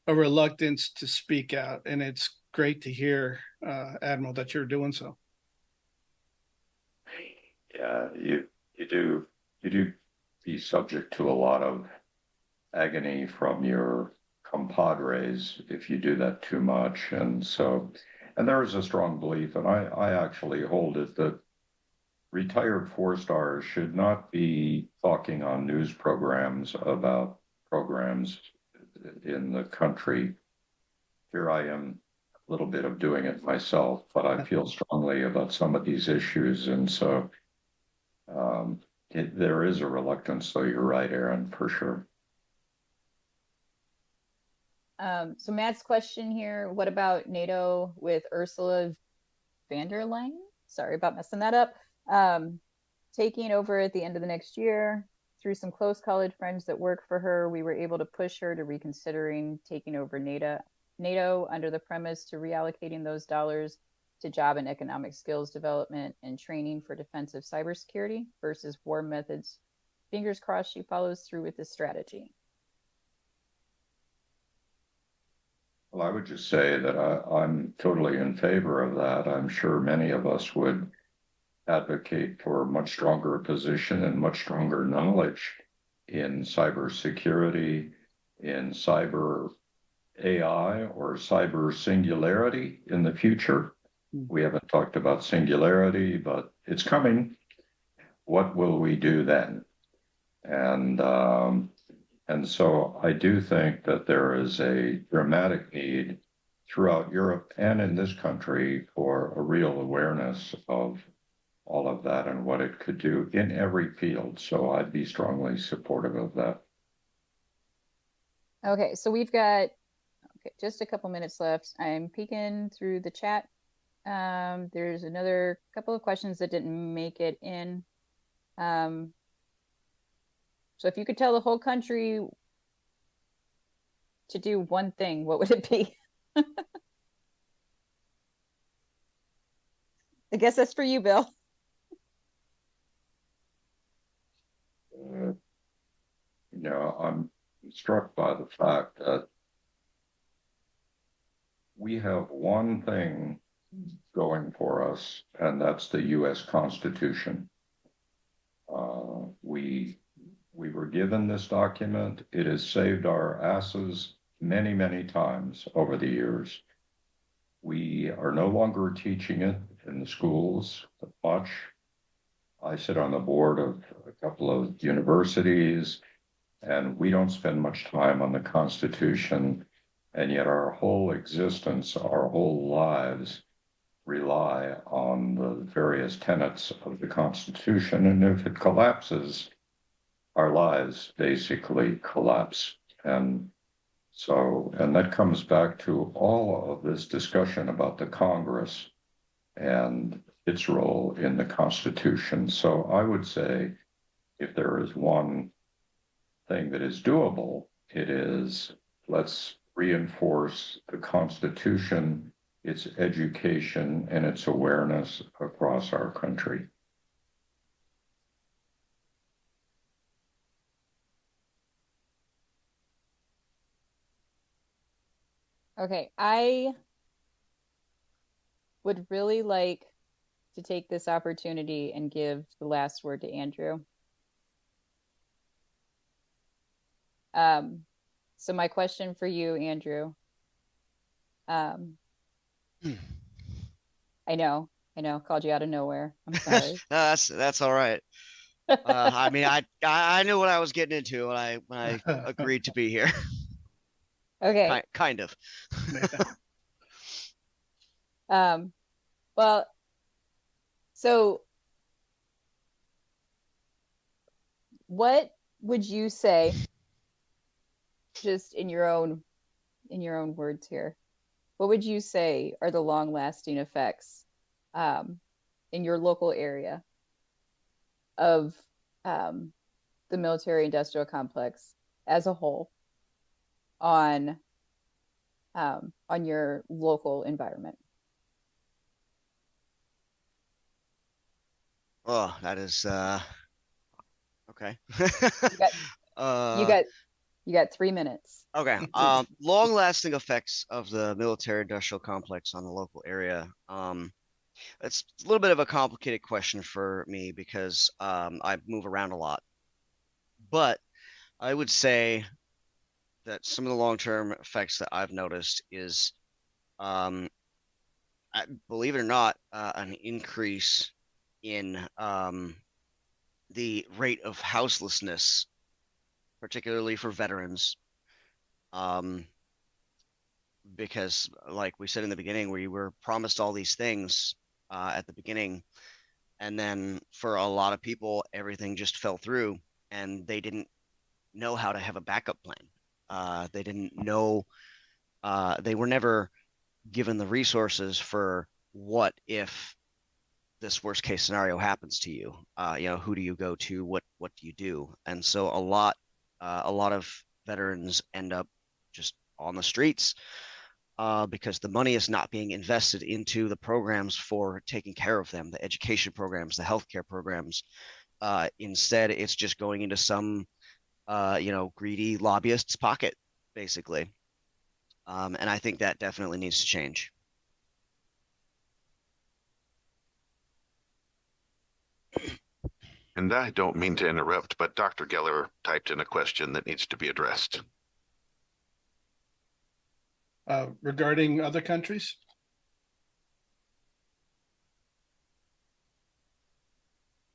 a reluctance to speak out, and it's great to hear, Admiral, that you're doing so. Yeah, you do be subject to a lot of agony from your compadres if you do that too much, and there is a strong belief, and I actually hold it, that retired four-stars should not be talking on news programs about programs in the country. Here I am, a little bit of doing it myself, but I feel strongly about some of these issues, and so there is a reluctance. So you're right, Erin, for sure. So Matt's question here, what about NATO with Ursula von der Leyen? Sorry about messing that up. Taking over at the end of the next year. Through some close college friends that work for her, we were able to push her to reconsidering taking over NATO under the premise to reallocating those dollars to job and economic skills development and training for defensive cybersecurity versus war methods. Fingers crossed she follows through with this strategy. Well, I would just say that I'm totally in favor of that. I'm sure many of us would advocate for a much stronger position and much stronger knowledge in cybersecurity, in cyber AI or cyber singularity in the future. We haven't talked about singularity, but it's coming. What will we do then? And so I do think that there is a dramatic need throughout Europe and in this country for a real awareness of all of that and what it could do in every field. So I'd be strongly supportive of that. Okay, so we've got just a couple minutes left. I'm peeking through the chat. There's another couple of questions that didn't make it in. So if you could tell the whole country to do one thing, what would it be? I guess that's for you, Bill. I'm struck by the fact that we have one thing going for us, and that's the U.S. Constitution. We were given this document. It has saved our asses many, many times over the years. We are no longer teaching it in the schools much. I sit on the board of a couple of universities, and we don't spend much time on the Constitution, and yet our whole existence, our whole lives rely on the various tenets of the Constitution, and if it collapses, our lives basically collapse. And that comes back to all of this discussion about the Congress and its role in the Constitution. So I would say if there is one thing that is doable, it is let's reinforce the Constitution, its education, and its awareness across our country. Okay, I would really like to take this opportunity and give the last word to Andrew. So my question for you, Andrew, I know, called you out of nowhere. I'm sorry. That's all right. I mean, I knew what I was getting into when I agreed to be here. Okay. Kind of. Well, so what would you say, just in your own words here, what would you say are the long-lasting effects in your local area of the military industrial complex as a whole on your local environment? Oh, that is okay. You got 3 minutes. Okay. Long-lasting effects of the military-industrial complex on the local area. It's a little bit of a complicated question for me because I move around a lot. But I would say that some of the long-term effects that I've noticed is, believe it or not, an increase in the rate of houselessness, particularly for veterans. Because like we said in the beginning, we were promised all these things at the beginning, and then for a lot of people, everything just fell through, and they didn't know how to have a backup plan. They didn't know, they were never given the resources for what if this worst case scenario happens to you. Who do you go to? What do you do? And so a lot of veterans end up just on the streets because the money is not being invested into the programs for taking care of them, the education programs, the healthcare programs. Instead, it's just going into some greedy lobbyist's pocket, basically. And I think that definitely needs to change. And I don't mean to interrupt, but Dr. Geller typed in a question that needs to be addressed. Regarding other countries?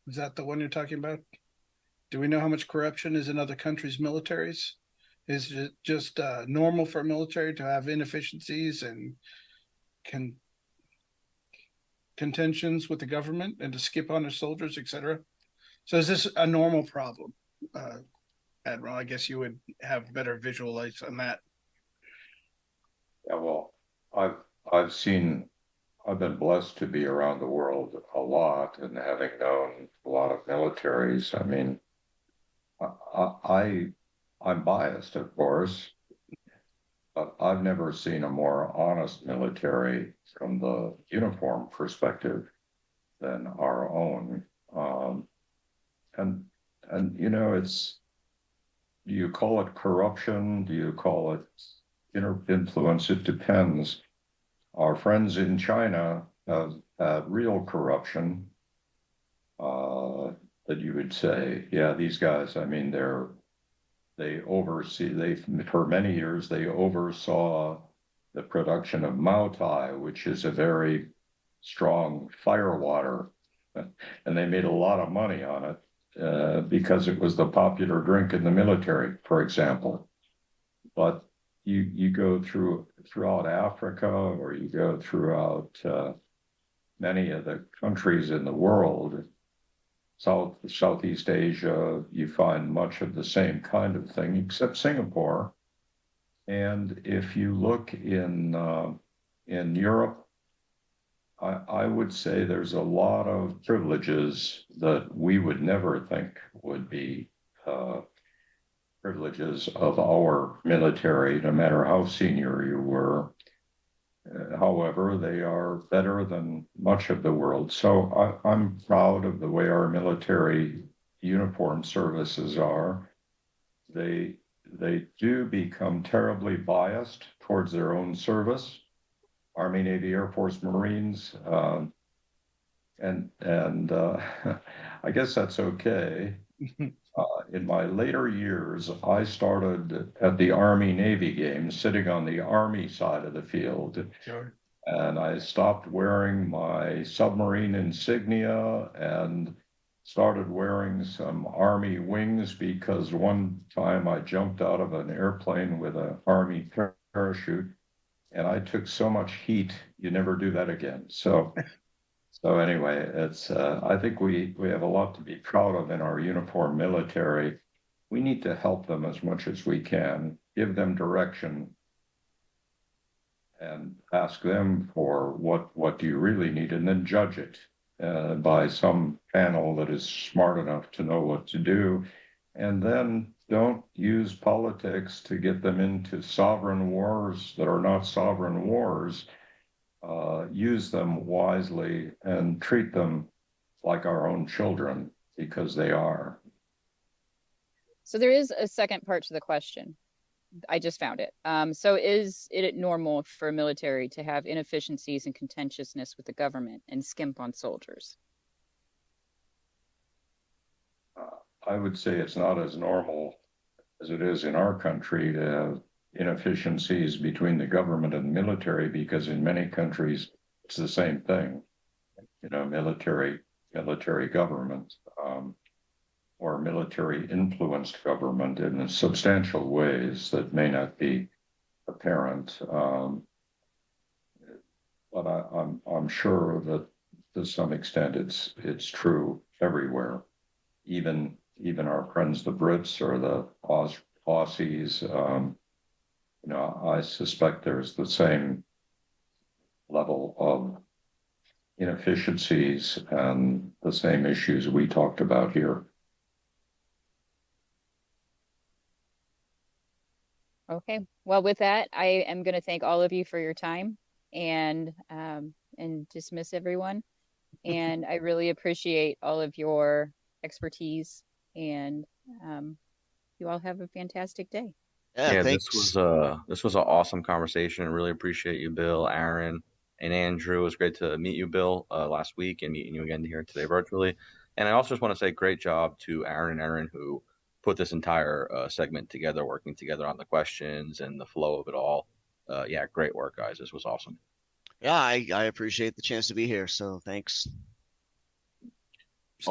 Is that the one you're talking about? Do we know how much corruption is in other countries' militaries? Is it just normal for military to have inefficiencies and contentions with the government and to skip on their soldiers, etc.? So is this a normal problem, Admiral? I guess you would have better visualize on that. Yeah, well, I've seen, I've been blessed to be around the world a lot, and having known a lot of militaries. I mean, I'm biased, of course, but I've never seen a more honest military from the uniform perspective than our own. And it's, do you call it corruption? Do you call it inner influence? It depends. Our friends in China have real corruption, that you would say, yeah, these guys, I mean, they oversee, for many years, they oversaw the production of Mao Tai, which is a very strong firewater, and they made a lot of money on it because it was the popular drink in the military, for example. But you go throughout Africa, or you go throughout many of the countries in the world, Southeast Asia, you find much of the same kind of thing, except Singapore. And if you look in Europe, I would say there's a lot of privileges that we would never think would be privileges of our military, no matter how senior you were. However, they are better than much of the world. So I'm proud of the way our military uniform services are. They do become terribly biased towards their own service. Army, Navy, Air Force, Marines, and I guess that's okay. In my later years, I started at the Army-Navy games, sitting on the Army side of the field. Sure. And I stopped wearing my submarine insignia and started wearing some Army wings, because one time I jumped out of an airplane with an Army parachute, and I took so much heat, you never do that again. So anyway, it's I think we have a lot to be proud of in our uniformed military. We need to help them as much as we can, give them direction, and ask them for what do you really need, and then judge it by some panel that is smart enough to know what to do. And then don't use politics to get them into sovereign wars that are not sovereign wars. Use them wisely and treat them like our own children, because they are. So there is a second part to the question. I just found it. So is it normal for military to have inefficiencies and contentiousness with the government and skimp on soldiers? I would say it's not as normal as it is in our country to have inefficiencies between the government and the military, because in many countries it's the same thing. Military government, or military influenced government in substantial ways that may not be apparent. But I'm sure that to some extent it's true everywhere. Even our friends the Brits or the Aussies, I suspect there's the same level of inefficiencies and the same issues we talked about here. Okay. Well, with that, I am going to thank all of you for your time and dismiss everyone. And I really appreciate all of your expertise, and you all have a fantastic day. Yeah, this thanks. was an awesome conversation. I really appreciate you, Bill, Aaron, and Andrew. It was great to meet you, Bill, last week, and meeting you again here today virtually. And I also just want to say great job to Aaron and Erin who put this entire segment together, working together on the questions and the flow of it all. Yeah, great work, guys. This was awesome. Yeah, I appreciate the chance to be here. So thanks.